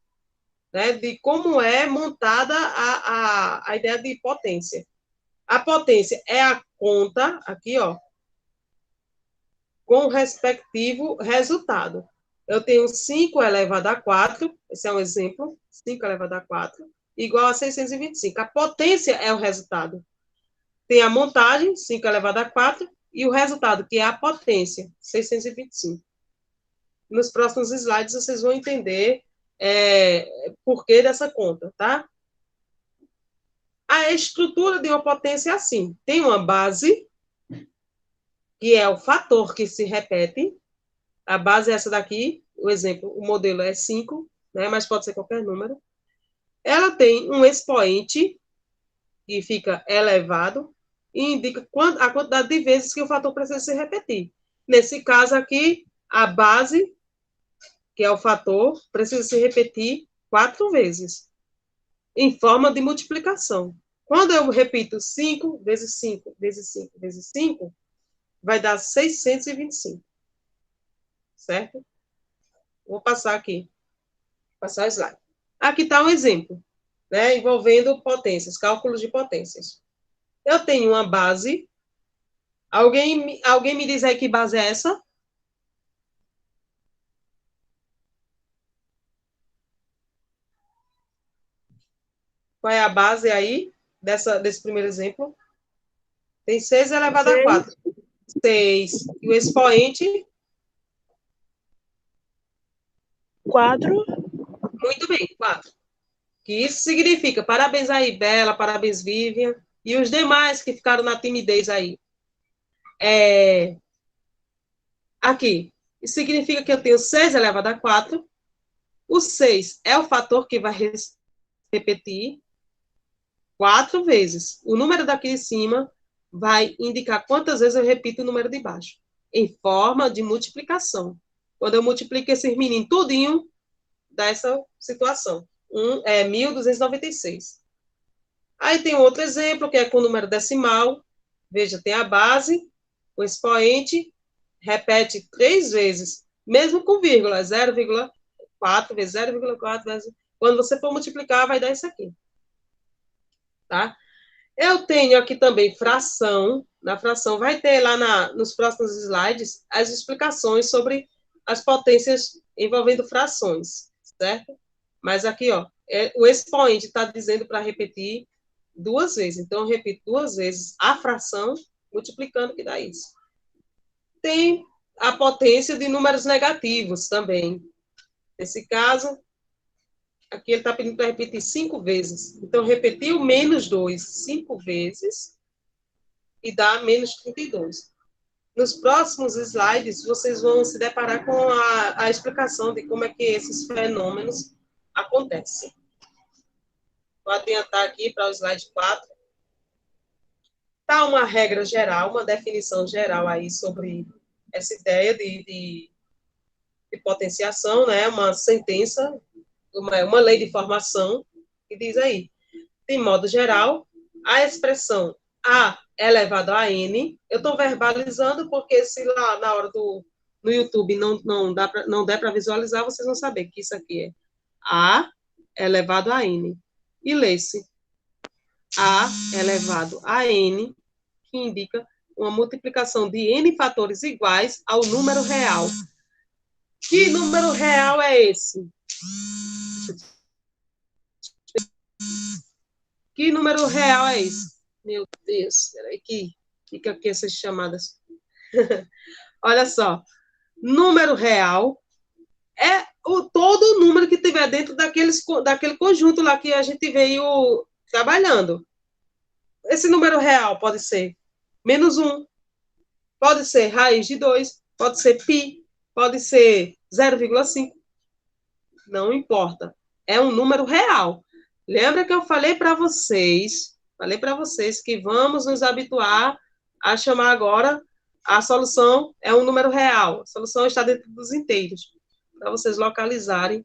né, de como é montada a ideia de potência. A potência é a conta, aqui, ó, com o respectivo resultado. Eu tenho 5 elevado a 4, esse é um exemplo, 5 elevado a 4, igual a 625. A potência é o resultado. Tem a montagem, 5 elevado a 4, e o resultado, que é a potência, 625. Nos próximos slides, vocês vão entender por que dessa conta, tá? A estrutura de uma potência é assim. Tem uma base, que é o fator que se repete. A base é essa daqui, o exemplo, o modelo é 5, né, mas pode ser qualquer número. Ela tem um expoente, que fica elevado, e indica a quantidade de vezes que o fator precisa se repetir. Nesse caso aqui, a base, que é o fator, precisa se repetir 4 vezes, em forma de multiplicação. Quando eu repito 5 vezes 5 vezes 5 vezes 5, vai dar 625. Certo? Vou passar aqui. Passar o slide. Aqui está um exemplo, né, envolvendo potências, cálculos de potências. Eu tenho uma base. Alguém me diz aí que base é essa? Qual é a base aí desse primeiro exemplo? Tem 6 elevado a 4. 6. E o expoente? 4. Muito bem, 4. Que isso significa, parabéns aí, Bela, parabéns, Vivian, e os demais que ficaram na timidez aí. Aqui, isso significa que eu tenho 6 elevado a 4. O 6 é o fator que vai repetir 4 vezes. O número daqui em cima vai indicar quantas vezes eu repito o número de baixo, em forma de multiplicação. Quando eu multiplico esses meninos tudinho, dá essa situação. 1.296. Aí tem outro exemplo, que é com número decimal. Veja, tem a base, o expoente, repete 3 vezes, mesmo com vírgula, 0,4 vezes 0,4 vezes... Quando você for multiplicar, vai dar isso aqui. Tá? Eu tenho aqui também fração. Na fração vai ter lá nos próximos slides as explicações sobre as potências envolvendo frações, certo? Mas aqui, ó, o expoente está dizendo para repetir 2 vezes. Então, eu repito 2 vezes a fração, multiplicando, que dá isso. Tem a potência de números negativos também. Nesse caso, aqui ele está pedindo para repetir 5 vezes. Então, repetir o menos 2 5 vezes e dá menos 32. Nos próximos slides, vocês vão se deparar com a explicação de como é que esses fenômenos acontecem. Vou adiantar aqui para o slide 4. Está uma regra geral, uma definição geral aí sobre essa ideia de potenciação, né? Uma sentença, uma lei de formação, que diz aí, de modo geral, a expressão A elevado a N, eu estou verbalizando porque se lá na hora no YouTube não der para visualizar, vocês vão saber que isso aqui é A elevado a N. E lê-se A elevado a N, que indica uma multiplicação de N fatores iguais ao número real. Que número real é esse? Que número real é esse? Meu Deus, peraí que fica aqui essas chamadas. Olha só, número real é todo o número que tiver dentro daquele conjunto lá que a gente veio trabalhando. Esse número real pode ser -1, pode ser raiz de 2, pode ser π, pode ser 0,5. Não importa. É um número real. Lembra que eu falei para vocês que vamos nos habituar a chamar agora a solução é um número real. A solução está dentro dos inteiros, para vocês localizarem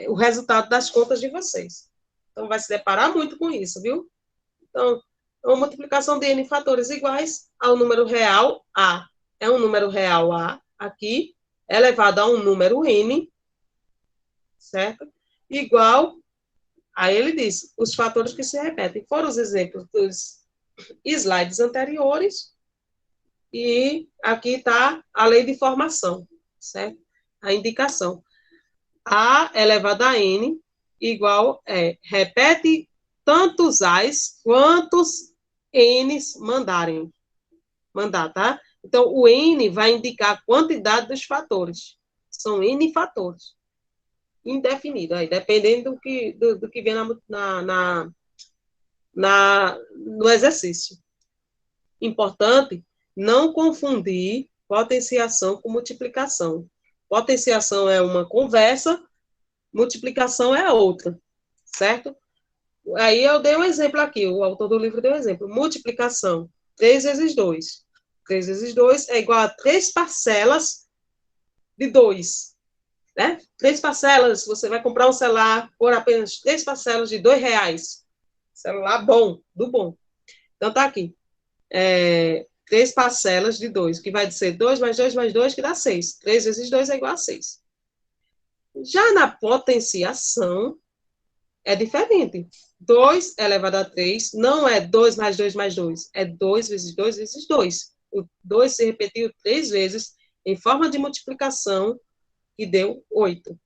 o resultado das contas de vocês. Então, vai se deparar muito com isso, viu? Então, uma multiplicação de N fatores iguais ao número real A. É um número real A aqui, elevado a um número N, certo? Igual, aí ele diz, os fatores que se repetem. Foram os exemplos dos slides anteriores, e aqui está a lei de formação, certo? A indicação. A elevado a N igual repete tantos A's quantos N's mandar, tá? Então, o N vai indicar a quantidade dos fatores. São N fatores. Indefinido, aí, dependendo do que vem no exercício. Importante não confundir potenciação com multiplicação. Potenciação é uma conversa, multiplicação é outra, certo? Aí eu dei um exemplo aqui, o autor do livro deu um exemplo. Multiplicação, 3 vezes 2. 3 vezes 2 é igual a 3 parcelas de 2. Né? 3 parcelas, você vai comprar um celular por apenas 3 parcelas de R$2. Celular bom, do bom. Então, tá aqui. 3 parcelas de 2, que vai ser 2 mais 2 mais 2, que dá 6. 3 vezes 2 é igual a 6. Já na potenciação, é diferente. 2 elevado a 3 não é 2 mais 2 mais 2, é 2 vezes 2 vezes 2. O 2 se repetiu 3 vezes em forma de multiplicação, que deu 8.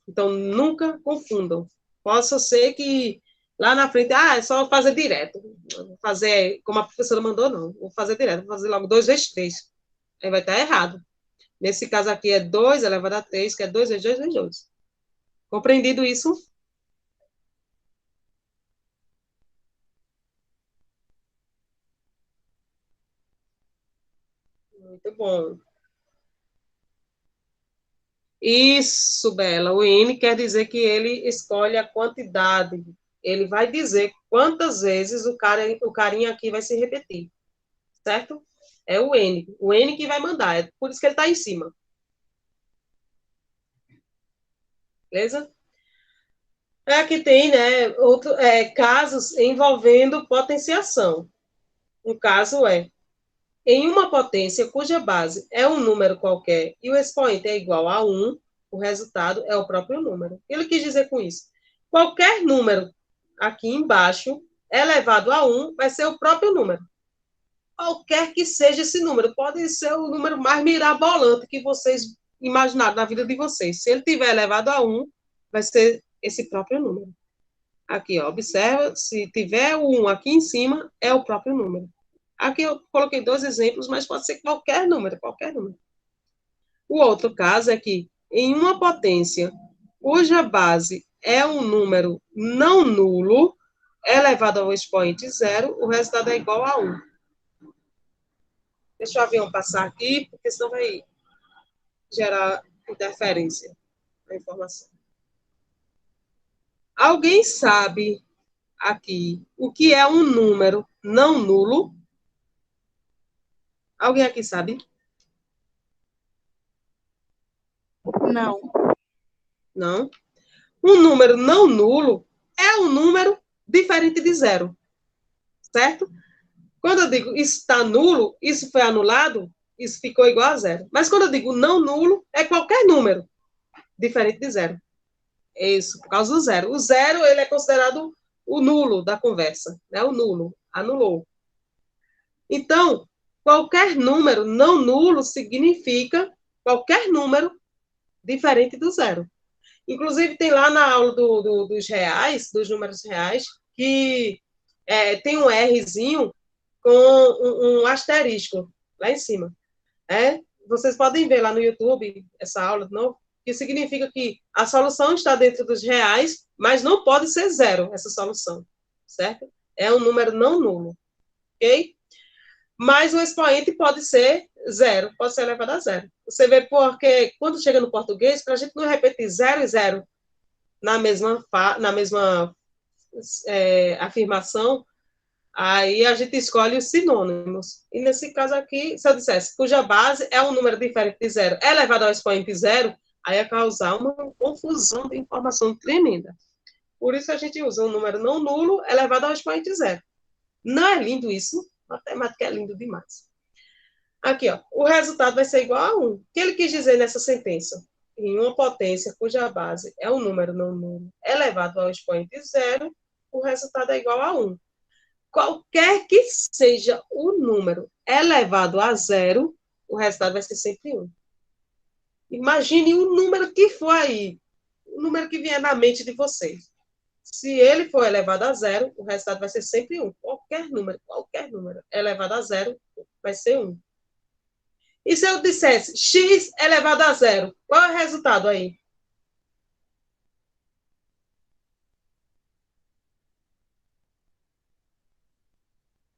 Então, nunca confundam. Possa ser que Lá na frente, é só fazer direto. Vou fazer como a professora mandou, não. Vou fazer direto, vou fazer logo 2 vezes 3. Aí vai estar errado. Nesse caso aqui é 2 elevado a 3, que é 2 vezes 2 vezes 2. Compreendido isso? Muito bom. Isso, Bela. O N quer dizer que ele escolhe a quantidade. Ele vai dizer quantas vezes o carinha aqui vai se repetir. Certo? É o N. O N que vai mandar. É por isso que ele está em cima. Beleza? Aqui tem, né, casos envolvendo potenciação. O caso é, em uma potência cuja base é um número qualquer e o expoente é igual a 1, o resultado é o próprio número. Ele quis dizer com isso. Qualquer número aqui embaixo elevado a 1 vai ser o próprio número. Qualquer que seja esse número, pode ser o número mais mirabolante que vocês imaginaram na vida de vocês. Se ele tiver elevado a 1, vai ser esse próprio número. Aqui, ó, observa, se tiver o 1 aqui em cima, é o próprio número. Aqui eu coloquei 2 exemplos, mas pode ser qualquer número, qualquer número. O outro caso é que, em uma potência cuja base é um número não nulo, elevado ao expoente zero, o resultado é igual a 1. Deixa o avião passar aqui, porque senão vai gerar interferência na informação. Alguém sabe aqui o que é um número não nulo? Alguém aqui sabe? Não. Não. Um número não nulo é um número diferente de zero. Certo? Quando eu digo isso está nulo, isso foi anulado, isso ficou igual a zero. Mas quando eu digo não nulo, é qualquer número diferente de zero. É isso, por causa do zero. O zero, ele é considerado o nulo da conversa, né? O nulo, anulou. Então, qualquer número não nulo significa qualquer número diferente do zero. Inclusive, tem lá na aula dos reais, dos números reais, que tem um Rzinho com um asterisco lá em cima. Vocês podem ver lá no YouTube essa aula de novo, que significa que a solução está dentro dos reais, mas não pode ser zero essa solução, certo? É um número não nulo, ok? Mas o expoente pode ser zero, pode ser elevado a zero. Você vê porque quando chega no português, para a gente não repetir zero e zero na mesma afirmação, aí a gente escolhe os sinônimos. E nesse caso aqui, se eu dissesse cuja base é um número diferente de zero, é elevado ao expoente zero, aí ia causar uma confusão de informação tremenda. Por isso a gente usa um número não nulo elevado ao expoente zero. Não é lindo isso? Matemática é lindo demais. Aqui, ó, o resultado vai ser igual a 1. O que ele quis dizer nessa sentença? Em uma potência cuja base é um número não nulo elevado ao expoente zero, o resultado é igual a 1. Qualquer que seja o número elevado a zero, o resultado vai ser sempre 1. Imagine o número que for aí, o número que vier na mente de vocês. Se ele for elevado a zero, o resultado vai ser sempre 1. Qualquer número elevado a zero, vai ser 1. E se eu dissesse x elevado a zero, qual é o resultado aí?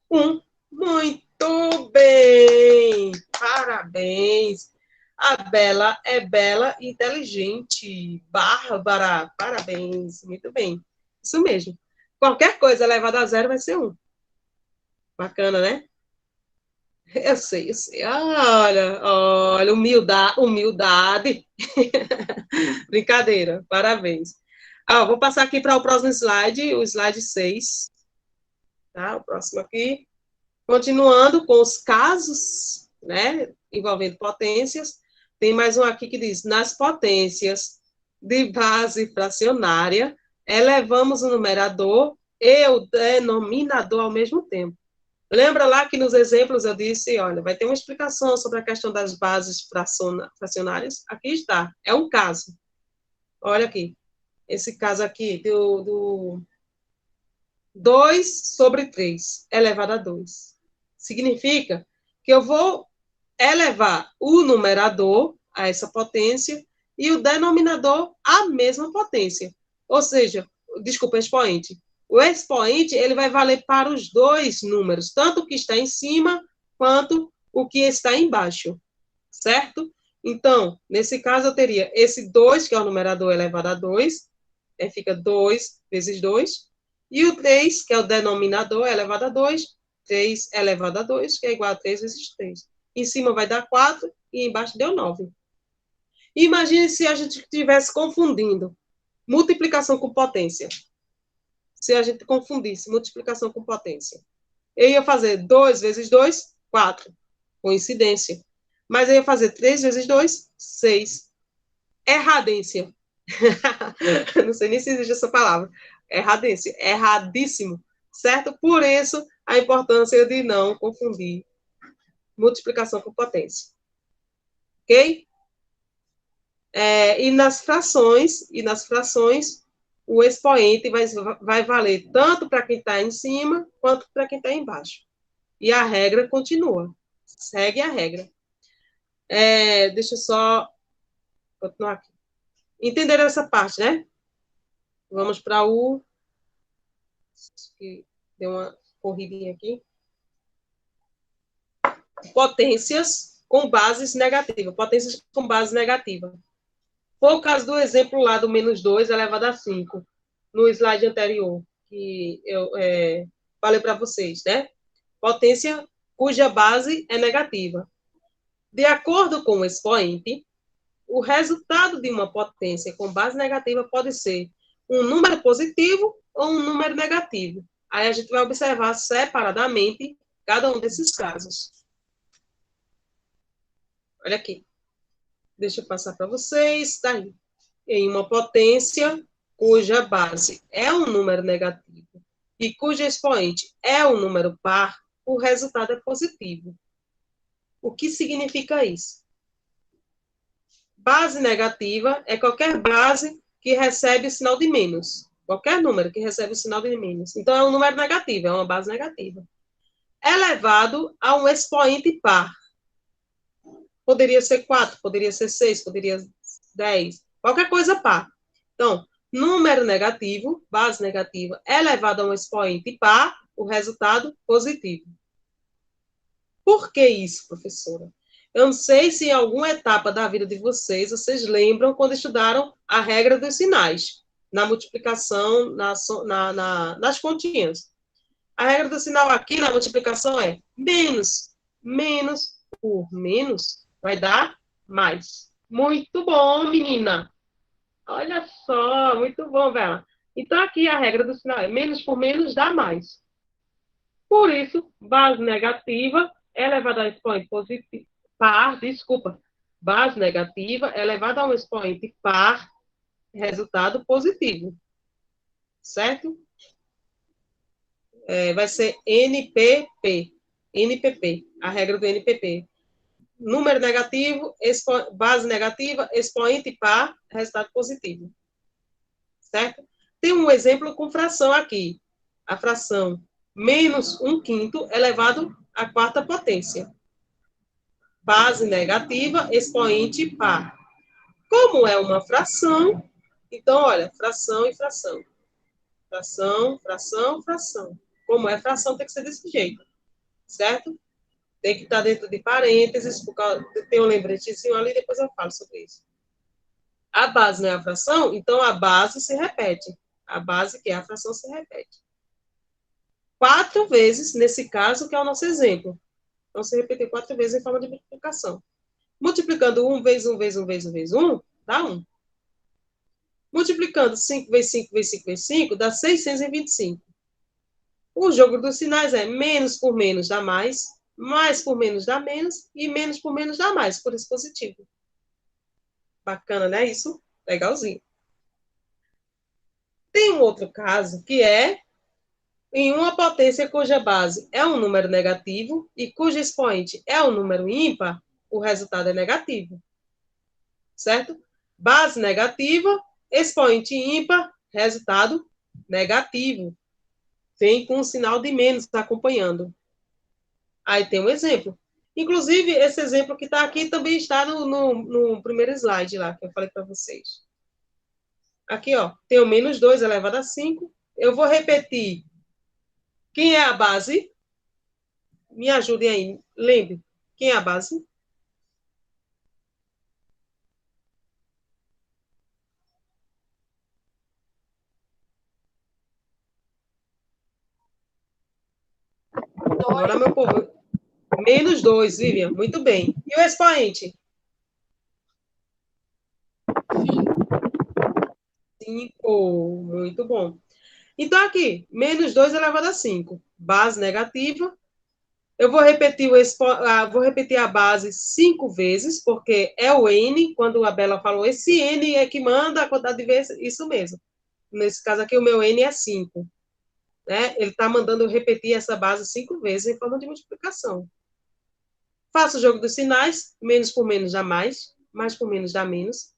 1. Muito bem! Parabéns! A Bela é bela e inteligente. Bárbara, parabéns. Muito bem. Isso mesmo. Qualquer coisa elevada a zero vai ser 1. Bacana, né? Eu sei, eu sei. Olha, humildade. Brincadeira, parabéns. Vou passar aqui para o próximo slide, o slide 6. Tá? O próximo aqui. Continuando com os casos, né, envolvendo potências, tem mais um aqui que diz, nas potências de base fracionária, elevamos o numerador e o denominador ao mesmo tempo. Lembra lá que nos exemplos eu disse, olha, vai ter uma explicação sobre a questão das bases fracionárias? Aqui está, é um caso. Olha aqui, esse caso aqui 2 sobre 3 elevado a 2. Significa que eu vou elevar o numerador a essa potência e o denominador à mesma potência. Ou seja, desculpa, expoente. O expoente ele vai valer para os dois números, tanto o que está em cima quanto o que está embaixo, certo? Então, nesse caso, eu teria esse 2, que é o numerador elevado a 2, fica 2 vezes 2, e o 3, que é o denominador elevado a 2, 3 elevado a 2, que é igual a 3 vezes 3. Em cima vai dar 4 e embaixo deu 9. Imagine se a gente estivesse confundindo multiplicação com potência. Se a gente confundisse multiplicação com potência. Eu ia fazer 2 vezes 2, 4. Coincidência. Mas eu ia fazer 3 vezes 2, 6. Erradência. Não sei nem se existe essa palavra. Erradência. Erradíssimo. Certo? Por isso, a importância de não confundir multiplicação com potência. Ok? E nas frações, o expoente vai valer tanto para quem está em cima, quanto para quem está embaixo. E a regra continua. Segue a regra. Deixa eu só continuar aqui. Entenderam essa parte, né? Vamos para o... Deu uma corridinha aqui. Potências com bases negativas. Potências com base negativa. Foi o caso do exemplo lá do menos 2 elevado a 5, no slide anterior, que eu falei para vocês, né? Potência cuja base é negativa. De acordo com o expoente, o resultado de uma potência com base negativa pode ser um número positivo ou um número negativo. Aí a gente vai observar separadamente cada um desses casos. Olha aqui. Deixa eu passar para vocês. Está aí. Em uma potência cuja base é um número negativo e cujo expoente é um número par, o resultado é positivo. O que significa isso? Base negativa é qualquer base que recebe o sinal de menos. Qualquer número que recebe o sinal de menos. Então, é um número negativo, é uma base negativa. Elevado a um expoente par. Poderia ser 4, poderia ser 6, poderia ser 10. Qualquer coisa par. Então, número negativo, base negativa, elevado a um expoente par, o resultado positivo. Por que isso, professora? Eu não sei se em alguma etapa da vida de vocês lembram quando estudaram a regra dos sinais, na multiplicação, nas continhas. A regra do sinal aqui na multiplicação é menos. Menos por menos vai dar mais. Muito bom, menina. Olha só, muito bom, Bela. Então, aqui a regra do sinal é menos por menos dá mais. Por isso, base negativa elevada a um expoente positivo, par, base negativa elevada a um expoente par, resultado positivo. Certo? Vai ser NPP. NPP, a regra do NPP. Número negativo, base negativa, expoente par, resultado positivo. Certo? Tem um exemplo com fração aqui. A fração menos 1/5 elevado à quarta potência. Base negativa, expoente par. Como é uma fração, então, olha, fração e fração. Fração, fração, fração. Como é fração, tem que ser desse jeito. Certo? Tem que estar dentro de parênteses, por causa, tem um lembretezinho ali, depois eu falo sobre isso. A base não é a fração, então a base se repete. A base, que é a fração, se repete. 4 vezes, nesse caso, que é o nosso exemplo. Então, se repetir 4 vezes em forma de multiplicação. Multiplicando 1 vezes 1 vezes 1 vezes 1 vezes 1, dá 1. Multiplicando 5 vezes 5 vezes 5 vezes 5, dá 625. O jogo dos sinais é menos por menos dá mais por menos dá menos, e menos por menos dá mais, por isso positivo. Bacana, né? Isso? Legalzinho. Tem um outro caso, que é em uma potência cuja base é um número negativo e cujo expoente é um número ímpar, o resultado é negativo. Certo? Base negativa, expoente ímpar, resultado negativo. vem com um sinal de menos acompanhando. Aí tem um exemplo. Inclusive, esse exemplo que está aqui também está no primeiro slide lá, que eu falei para vocês. Aqui, ó, tem o menos 2 elevado a 5. Eu vou repetir. Quem é a base? Me ajudem aí. Lembre, quem é a base? Agora, meu povo. Menos 2, Vivian. Muito bem. E o expoente? 5. Muito bom. Então, aqui, menos 2 elevado a 5. Base negativa. Eu vou repetir, vou repetir a base 5 vezes, porque é o N, quando a Bela falou, esse N é que manda a quantidade de vezes, isso mesmo. Nesse caso aqui, o meu N é 5. Né? Ele está mandando eu repetir essa base 5 vezes em forma de multiplicação. Faço o jogo dos sinais, menos por menos dá mais por menos dá menos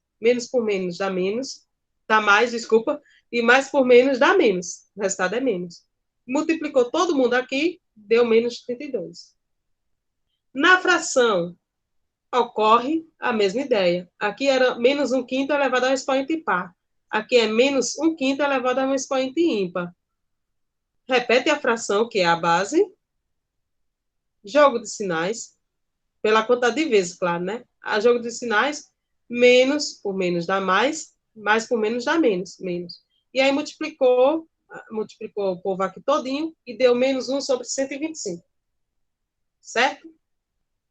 por menos dá menos, dá mais, desculpa, e mais por menos dá menos. O resultado é menos. Multiplicou todo mundo aqui, deu menos 32. Na fração, ocorre a mesma ideia. Aqui era menos 1/5 elevado ao expoente par. Aqui é menos 1/5 elevado a um expoente ímpar. Repete a fração, que é a base. Jogo de sinais, pela quantidade de vezes, claro, né? A jogo de sinais, menos por menos dá mais por menos dá menos. E aí multiplicou o povo aqui todinho e deu menos 1 sobre 125. Certo?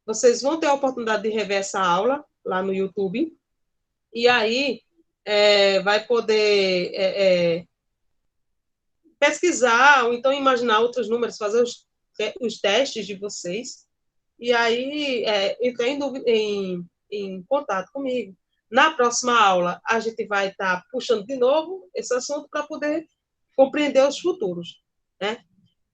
Vocês vão ter a oportunidade de rever essa aula lá no YouTube. E aí vai poder pesquisar ou então imaginar outros números, fazer os testes de vocês. E aí entrar em contato comigo. Na próxima aula, a gente vai estar puxando de novo esse assunto para poder compreender os futuros. Né?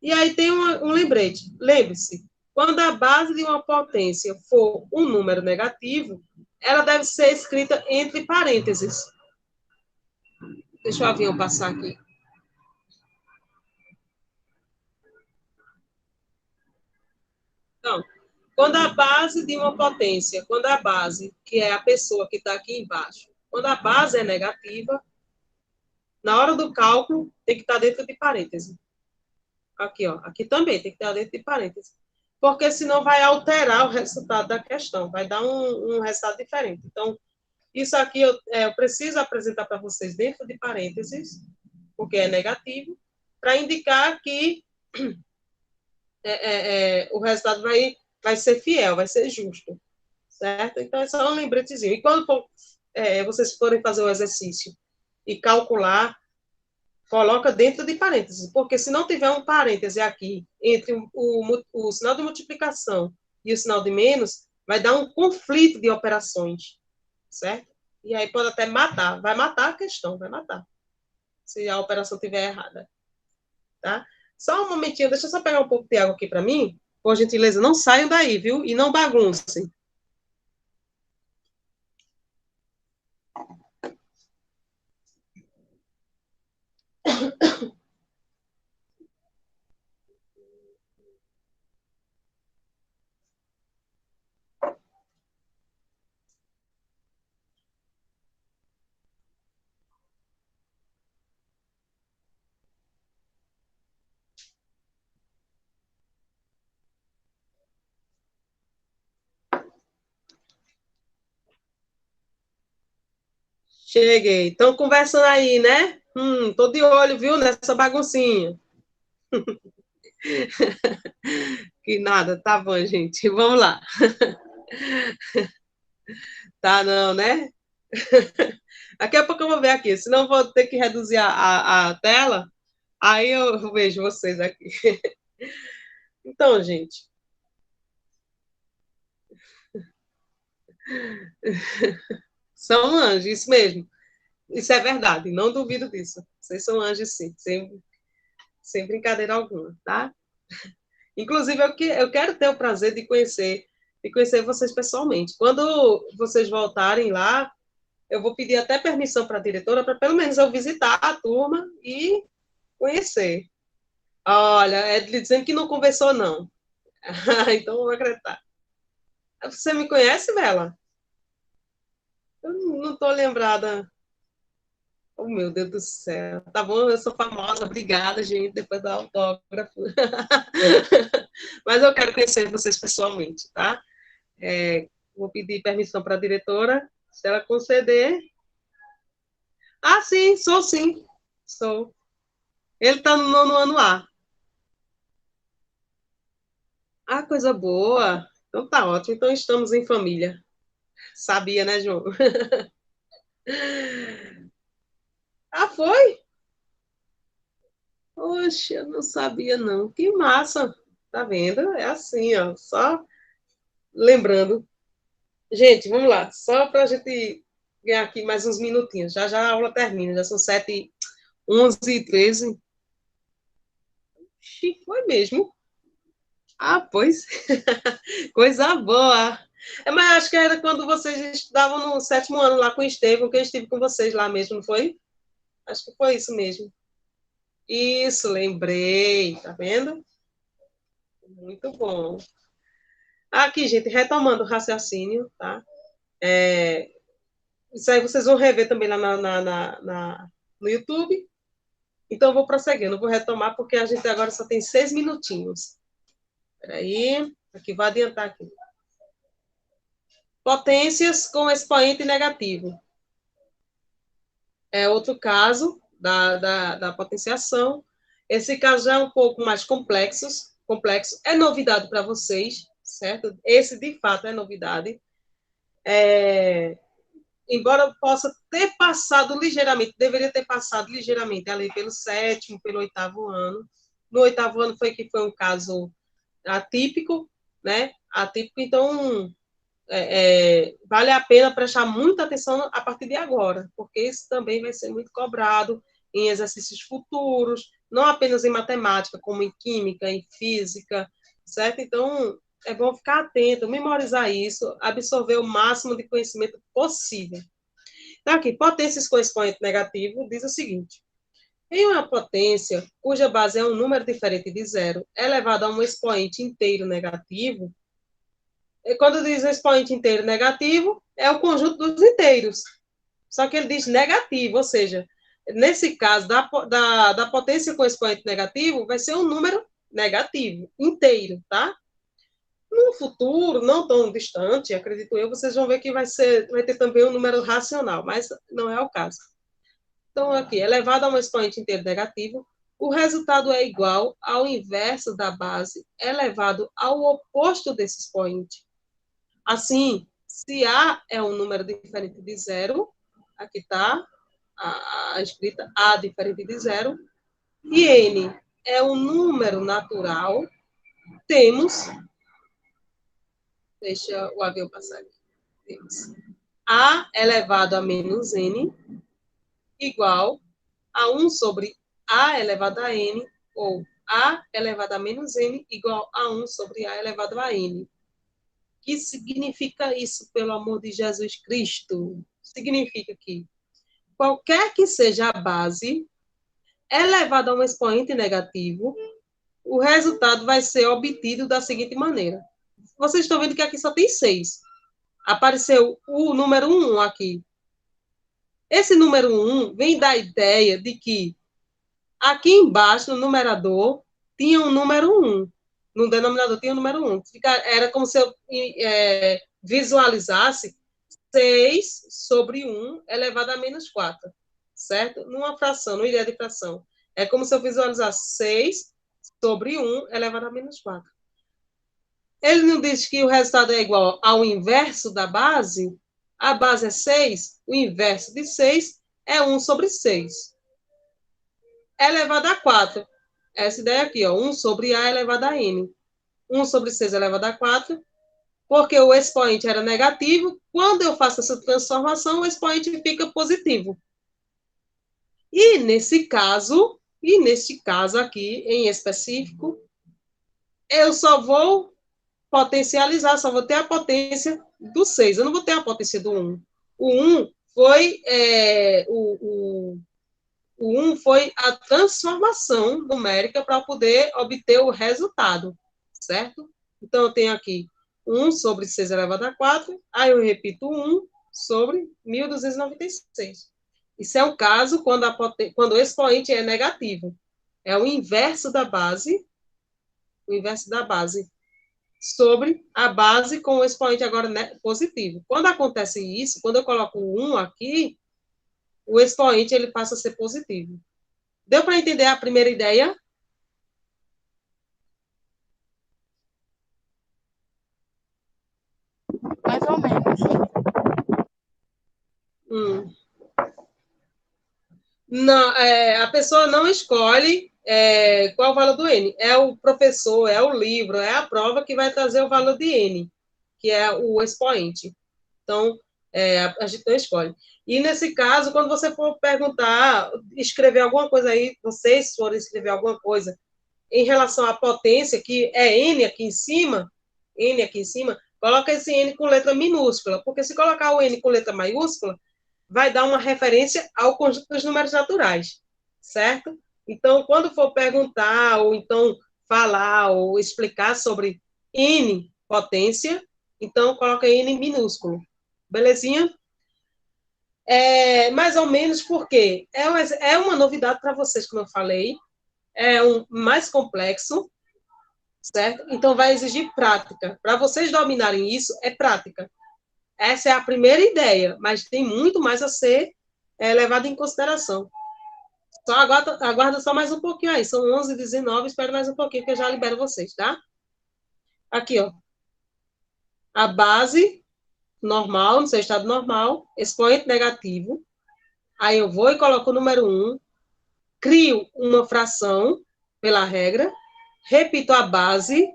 E aí tem um lembrete. Lembre-se, quando a base de uma potência for um número negativo, ela deve ser escrita entre parênteses. Deixa o avião passar aqui. Então, quando a base de uma potência, quando a base, que é a pessoa que está aqui embaixo, quando a base é negativa, na hora do cálculo, tem que estar dentro de parênteses. Aqui, ó. Aqui também tem que estar dentro de parênteses. Porque senão vai alterar o resultado da questão, vai dar um resultado diferente. Então, isso aqui eu preciso apresentar para vocês dentro de parênteses, porque é negativo, para indicar que o resultado vai ser fiel, vai ser justo. Certo? Então, é só um lembretezinho. E quando vocês forem fazer o exercício e calcular, coloca dentro de parênteses, porque se não tiver um parêntese aqui entre o sinal de multiplicação e o sinal de menos, vai dar um conflito de operações, certo? E aí pode até matar, vai matar a questão, vai matar, se a operação estiver errada, tá? Só um momentinho, deixa eu só pegar um pouco de água aqui para mim, por gentileza, não saiam daí, viu? E não baguncem. Cheguei. Estão conversando aí, né? Tô de olho, viu, nessa baguncinha. Que nada, tá bom, gente. Vamos lá. Tá, não, né? Daqui a pouco eu vou ver aqui, senão eu vou ter que reduzir a tela, aí eu vejo vocês aqui. Então, gente. São anjos, isso mesmo. Isso é verdade, não duvido disso. Vocês são anjos, sim, sem brincadeira alguma, tá? Inclusive, eu quero ter o prazer de conhecer vocês pessoalmente. Quando vocês voltarem lá, eu vou pedir até permissão para a diretora, para pelo menos eu visitar a turma e conhecer. Olha, é dizendo que não conversou, não. Então, vou acreditar. Você me conhece, Bela? Eu não estou lembrada. Oh, meu Deus do céu. Tá bom, eu sou famosa. Obrigada, gente, depois do autógrafo. Mas eu quero conhecer vocês pessoalmente, tá? Vou pedir permissão para a diretora, se ela conceder. Ah, sim, sou sim. Sou. Ele está no nono ano A. Ah, coisa boa. Então tá ótimo. Então estamos em família. Sabia, né, João? Ah, foi? Oxe, eu não sabia, não. Que massa. Tá vendo? É assim, ó. Só lembrando. Gente, vamos lá. Só para a gente ganhar aqui mais uns minutinhos. Já já a aula termina. Já são 7h11 e 13. Foi mesmo. Ah, pois. Coisa boa. Mas acho que era quando vocês estudavam no 7º ano lá com o Estevão, que eu estive com vocês lá mesmo, não foi? Acho que foi isso mesmo. Isso, lembrei. Tá vendo? Muito bom. Aqui, gente, retomando o raciocínio, tá? Isso aí vocês vão rever também lá no YouTube. Então, eu vou prosseguir, não vou retomar, porque a gente agora só tem 6 minutinhos. Espera aqui, vou adiantar aqui. Potências com expoente negativo. É outro caso da potenciação. Esse caso já é um pouco mais complexo. É novidade para vocês, certo? Esse, de fato, é novidade. Embora eu possa ter passado ligeiramente, deveria ter passado ligeiramente ali pelo 7º, pelo 8º ano. No 8º ano foi um caso atípico, né? Atípico, então vale a pena prestar muita atenção a partir de agora, porque isso também vai ser muito cobrado em exercícios futuros, não apenas em matemática, como em química, em física, certo? Então, é bom ficar atento, memorizar isso, absorver o máximo de conhecimento possível. Então, aqui, potências com expoente negativo, diz o seguinte: em uma potência cuja base é um número diferente de zero, elevado a um expoente inteiro negativo, e quando diz expoente inteiro negativo, é o conjunto dos inteiros. Só que ele diz negativo, ou seja, nesse caso da potência com expoente negativo, vai ser um número negativo, inteiro, tá? No futuro, não tão distante, acredito eu, vocês vão ver que vai ter também um número racional, mas não é o caso. Então, aqui, elevado a um expoente inteiro negativo, o resultado é igual ao inverso da base elevado ao oposto desse expoente. Assim, se A é um número diferente de zero, aqui está a escrita A diferente de zero, e N é um número natural, temos, deixa o avião passar aqui, temos A elevado a menos N igual a 1 sobre A elevado a N, ou A elevado a menos N igual a 1 sobre A elevado a N. O que significa isso, pelo amor de Jesus Cristo? Significa que qualquer que seja a base elevada a um expoente negativo, o resultado vai ser obtido da seguinte maneira. Vocês estão vendo que aqui só tem 6. Apareceu o número 1 aqui. Esse número 1 vem da ideia de que aqui embaixo, no numerador, tinha um número 1. No denominador tinha um número 1. Era como se eu visualizasse 6 sobre 1 elevado a menos 4. Certo? Numa fração, numa ideia de fração. É como se eu visualizasse 6 sobre 1 elevado a menos 4. Ele não diz que o resultado é igual ao inverso da base? A base é 6, o inverso de 6 é 1 sobre 6. Elevado a 4. Essa ideia aqui, ó, 1 sobre A elevado a N. 1 sobre 6 elevado a 4, porque o expoente era negativo. Quando eu faço essa transformação, o expoente fica positivo. E nesse caso aqui, em específico, eu só vou potencializar, só vou ter a potência do 6, eu não vou ter a potência do 1. O 1 foi o O 1 foi a transformação numérica para poder obter o resultado, certo? Então, eu tenho aqui 1 sobre 6 elevado a 4, aí eu repito 1 sobre 1.296. Isso é um caso quando o expoente é negativo. É o inverso da base sobre a base com o expoente agora positivo. Quando acontece isso, quando eu coloco o 1 aqui, o expoente ele passa a ser positivo. Deu para entender a primeira ideia? Mais ou menos. Não, a pessoa não escolhe qual o valor do N. É o professor, é o livro, é a prova que vai trazer o valor de N, que é o expoente. Então, a gente não escolhe. E, nesse caso, quando você for perguntar, escrever alguma coisa aí, vocês forem escrever alguma coisa em relação à potência, que é N aqui em cima, coloca esse N com letra minúscula, porque se colocar o N com letra maiúscula, vai dar uma referência ao conjunto dos números naturais, certo? Então, quando for perguntar, ou então falar, ou explicar sobre N, potência, então coloca N minúsculo. Belezinha? Mais ou menos porque é uma novidade para vocês, como eu falei, é um mais complexo, certo? Então, vai exigir prática. Para vocês dominarem isso, é prática. Essa é a primeira ideia, mas tem muito mais a ser levado em consideração. Só aguarda só mais um pouquinho aí. São 11h19, espero mais um pouquinho que eu já libero vocês, tá? Aqui, ó. A base normal, no seu estado normal, expoente negativo. Aí eu vou e coloco o número 1, crio uma fração pela regra, repito a base,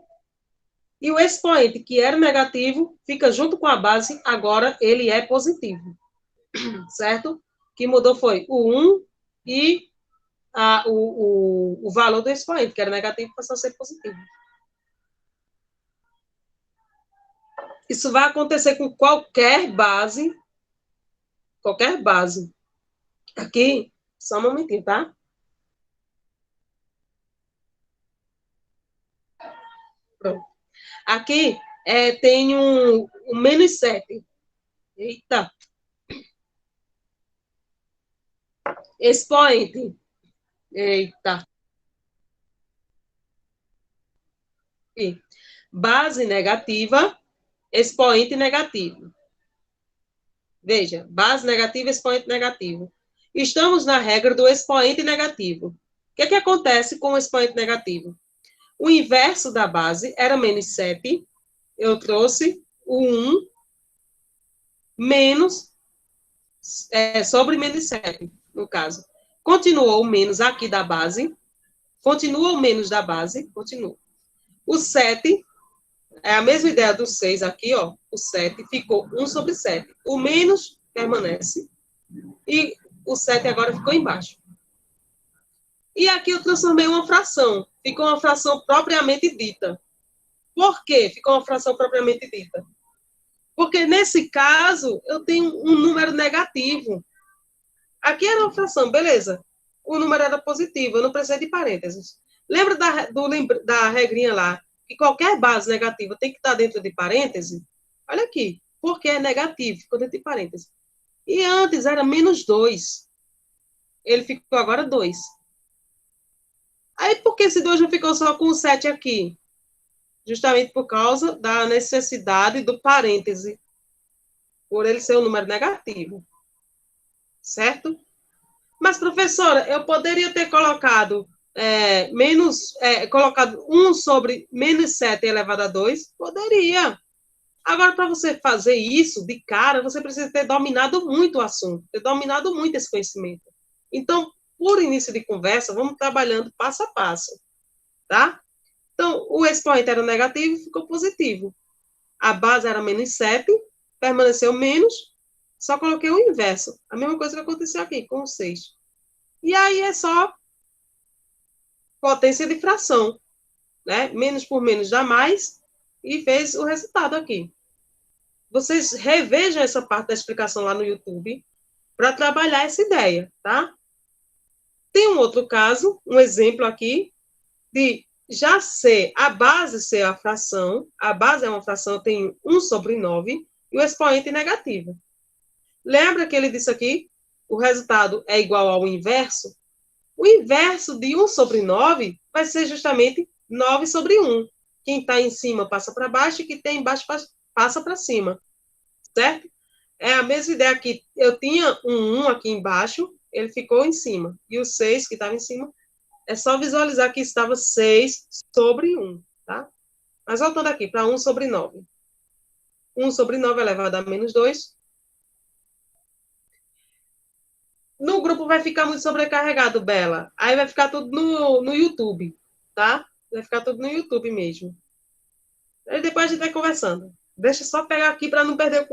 e o expoente, que era negativo, fica junto com a base, agora ele é positivo. Certo? O que mudou foi o 1 e o valor do expoente, que era negativo, passou a ser positivo. Isso vai acontecer com qualquer base. Qualquer base. Aqui, só um momentinho, tá? Pronto. Aqui tem um menos 7. Eita. Expoente. Eita. Aqui. Base negativa, expoente negativo. Veja, base negativa, expoente negativo. Estamos na regra do expoente negativo. O que acontece com o expoente negativo? O inverso da base era menos 7. Eu trouxe o 1 menos sobre menos 7, no caso. Continuou o menos aqui da base. Continua o menos da base. Continua. O 7 é a mesma ideia do 6 aqui, ó. O 7 ficou 1 sobre 7. O menos permanece. E o 7 agora ficou embaixo. E aqui eu transformei uma fração. Ficou uma fração propriamente dita. Por quê ficou uma fração propriamente dita? Porque, nesse caso, eu tenho um número negativo. Aqui era uma fração, beleza. O número era positivo, eu não precisei de parênteses. Lembra da regrinha lá? Que qualquer base negativa tem que estar dentro de parênteses? Olha aqui. Porque é negativo, ficou dentro de parênteses. E antes era menos 2. Ele ficou agora 2. Aí, por que esse 2 não ficou só com o 7 aqui? Justamente por causa da necessidade do parêntese, por ele ser um número negativo. Certo? Mas, professora, eu poderia ter colocado colocado 1 sobre menos 7 elevado a 2? Poderia. Agora, para você fazer isso de cara, você precisa ter dominado muito o assunto, ter dominado muito esse conhecimento. Então, por início de conversa, vamos trabalhando passo a passo, tá? Então, o expoente era negativo e ficou positivo. A base era menos 7, permaneceu menos, só coloquei o inverso. A mesma coisa que aconteceu aqui, com o 6. E aí é só potência de fração, né? Menos por menos dá mais, e fez o resultado aqui. Vocês revejam essa parte da explicação lá no YouTube para trabalhar essa ideia, tá? Tem um outro caso, um exemplo aqui, de já ser, a base ser a fração, a base é uma fração, eu tenho 1 sobre 9, e o expoente negativo. Lembra que ele disse aqui, o resultado é igual ao inverso? O inverso de 1 sobre 9 vai ser justamente 9 sobre 1. Quem está em cima passa para baixo e quem está embaixo passa para cima. Certo? É a mesma ideia aqui. Eu tinha um 1 aqui embaixo, ele ficou em cima. E o 6 que estava em cima, é só visualizar que estava 6 sobre 1. Tá? Mas voltando aqui para 1 sobre 9. 1 sobre 9 elevado a menos 2. No grupo vai ficar muito sobrecarregado, Bela. Aí vai ficar tudo no YouTube, tá? Vai ficar tudo no YouTube mesmo. Aí depois a gente vai conversando. Deixa eu só pegar aqui para não perder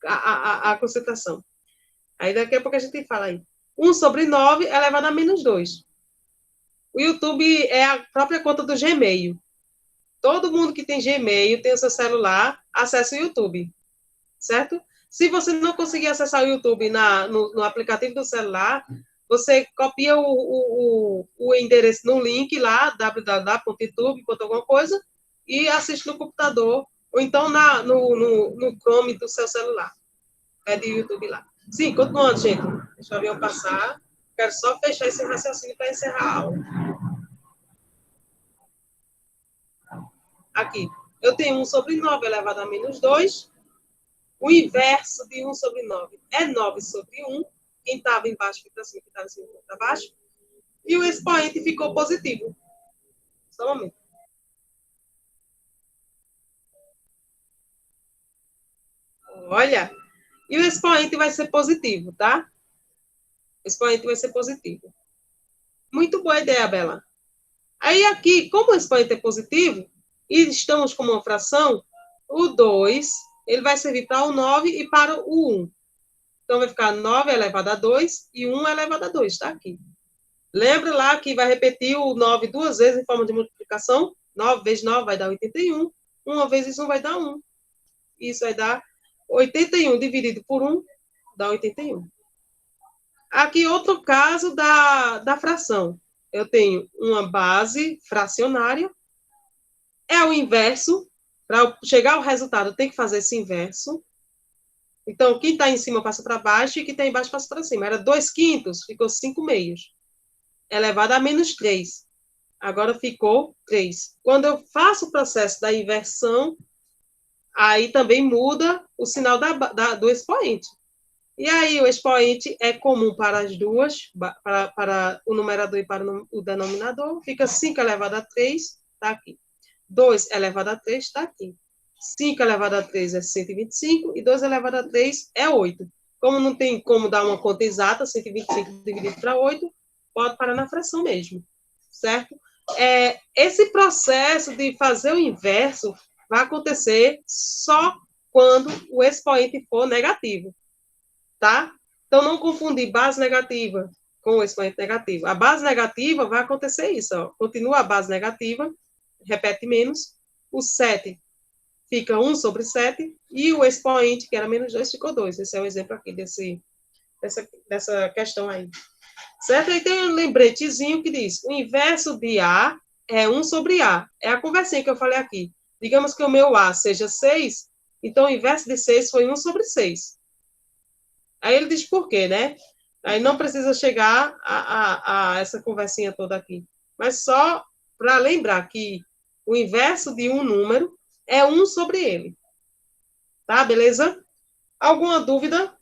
a concentração. Aí daqui a pouco a gente fala aí. 1 sobre 9 elevado a menos 2. O YouTube é a própria conta do Gmail. Todo mundo que tem Gmail, tem o seu celular, acessa o YouTube. Certo? Se você não conseguir acessar o YouTube no aplicativo do celular, você copia o endereço no link lá, www.youtube, alguma coisa, e assiste no computador, ou então no Chrome do seu celular. É de YouTube lá. Sim, continuando, gente. Deixa o avião passar. Quero só fechar esse raciocínio para encerrar a aula. Aqui. Eu tenho 1 sobre 9 elevado a menos 2. O inverso de 1 sobre 9 é 9 sobre 1. Quem estava embaixo fica para cima, quem estava em cima fica para baixo. E o expoente ficou positivo. Só um momento. Olha, e o expoente vai ser positivo, tá? O expoente vai ser positivo. Muito boa ideia, Bela. Aí aqui, como o expoente é positivo, e estamos com uma fração, o 2, ele vai servir para o 9 e para o 1. Então, vai ficar 9 elevado a 2 e 1 elevado a 2, tá aqui. Lembra lá que vai repetir o 9 duas vezes em forma de multiplicação? 9 vezes 9 vai dar 81. 1 vezes 1 vai dar 1. Isso vai dar 81 dividido por 1, dá 81. Aqui, outro caso da fração. Eu tenho uma base fracionária. É o inverso. Para chegar ao resultado, tem que fazer esse inverso. Então, quem está em cima passa para baixo e quem está embaixo passa para cima. Era 2/5, ficou 5/2. Elevado a menos 3. Agora ficou 3. Quando eu faço o processo da inversão, aí também muda o sinal do expoente. E aí o expoente é comum para as duas, para o numerador e para o denominador. Fica 5 elevado a 3, está aqui. 2 elevado a 3 está aqui. 5 elevado a 3 é 125 e 2 elevado a 3 é 8. Como não tem como dar uma conta exata, 125 dividido para 8, pode parar na fração mesmo, certo? Esse processo de fazer o inverso vai acontecer só quando o expoente for negativo, tá? Então, não confundir base negativa com o expoente negativo. A base negativa vai acontecer isso, ó. Continua a base negativa, repete menos, o 7 fica 1 sobre 7, e o expoente, que era menos 2, ficou 2. Esse é um exemplo aqui dessa questão aí. Certo? Aí tem um lembretezinho que diz, o inverso de A é 1 sobre A. É a conversinha que eu falei aqui. Digamos que o meu A seja 6, então o inverso de 6 foi 1 sobre 6. Aí ele diz por quê, né? Aí não precisa chegar a essa conversinha toda aqui. Mas só para lembrar que o inverso de um número é 1 sobre ele. Tá? Beleza? Alguma dúvida?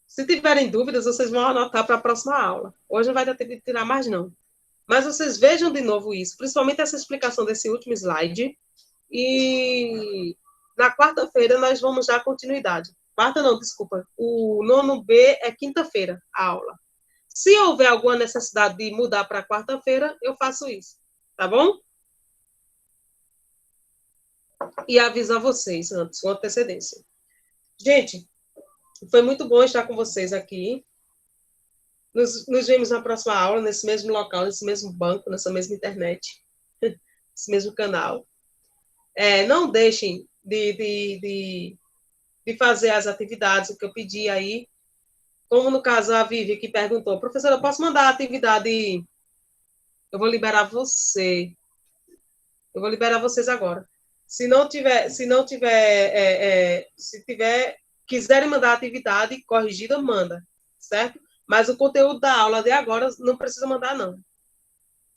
Se tiverem dúvidas, vocês vão anotar para a próxima aula. Hoje não vai dar tempo de tirar mais, não. Mas vocês vejam de novo isso, principalmente essa explicação desse último slide. E na quarta-feira nós vamos dar continuidade. Quarta não, desculpa. O nono B é quinta-feira, a aula. Se houver alguma necessidade de mudar para quarta-feira, eu faço isso. Tá bom? E aviso a vocês antes, com antecedência. Gente, foi muito bom estar com vocês aqui. Nos vemos na próxima aula, nesse mesmo local, nesse mesmo banco, nessa mesma internet, nesse mesmo canal. Não deixem de fazer as atividades que eu pedi aí. Como no caso a Vivi que perguntou, professora, eu posso mandar a atividade? Eu vou liberar você. Eu vou liberar vocês agora. Se tiver, quiserem mandar a atividade corrigida, manda, certo? Mas o conteúdo da aula de agora não precisa mandar, não.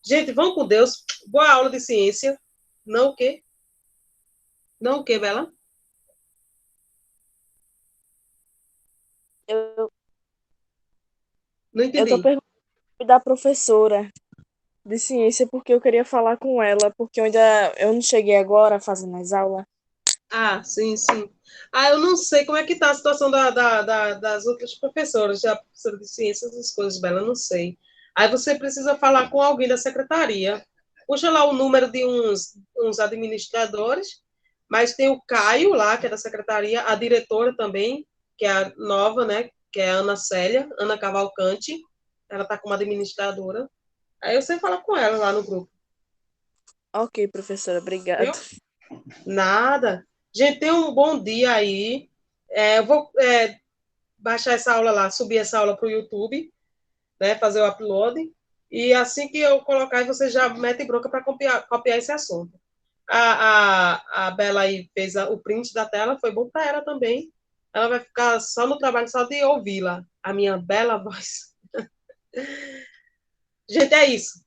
Gente, vão com Deus. Boa aula de ciência. Não o quê? Não o quê, Bela? Não Eu tô entendi. perguntando da professora de ciência porque eu queria falar com ela, porque eu não cheguei agora fazendo as aulas. Ah, sim, sim. Ah, eu não sei como é que está a situação das outras professoras, da professora de ciências, essas coisas, Bela, não sei. Aí você precisa falar com alguém da secretaria. Puxa lá o número de uns administradores, mas tem o Caio lá, que é da secretaria, a diretora também, que é a nova, né, que é a Ana Célia, Ana Cavalcante, ela está como administradora. Aí você fala com ela lá no grupo, Ok, professora, viu? obrigada. Nada. Gente, tenha um bom dia aí. Eu vou baixar essa aula lá, subir essa aula para o YouTube, né, fazer o upload. E assim que eu colocar, você já mete bronca para copiar esse assunto. A Bela aí fez o print da tela, foi bom para ela também. Ela vai ficar só no trabalho, só de ouvi-la, a minha bela voz. Gente, é isso.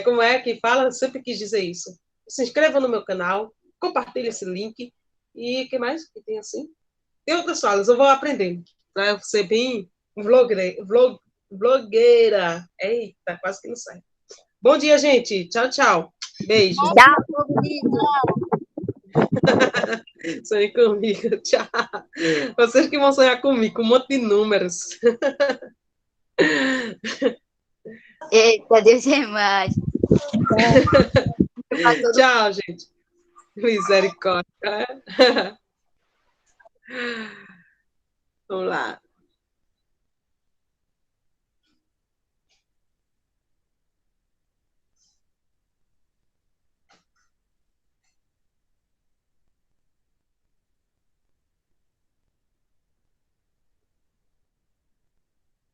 Como é que fala? Eu sempre quis dizer isso. Se inscreva no meu canal, compartilhe esse link. E o que mais que tem assim? Tem outras falas, eu vou aprendendo. Para ser bem vlogueira. Eita, quase que não sai. Bom dia, gente. Tchau, tchau. Beijo. Tchau, comigo. Sonhe comigo. Tchau. Vocês que vão sonhar comigo, com um monte de números. Eita, Deus é mais. Tchau, gente. Misericórdia.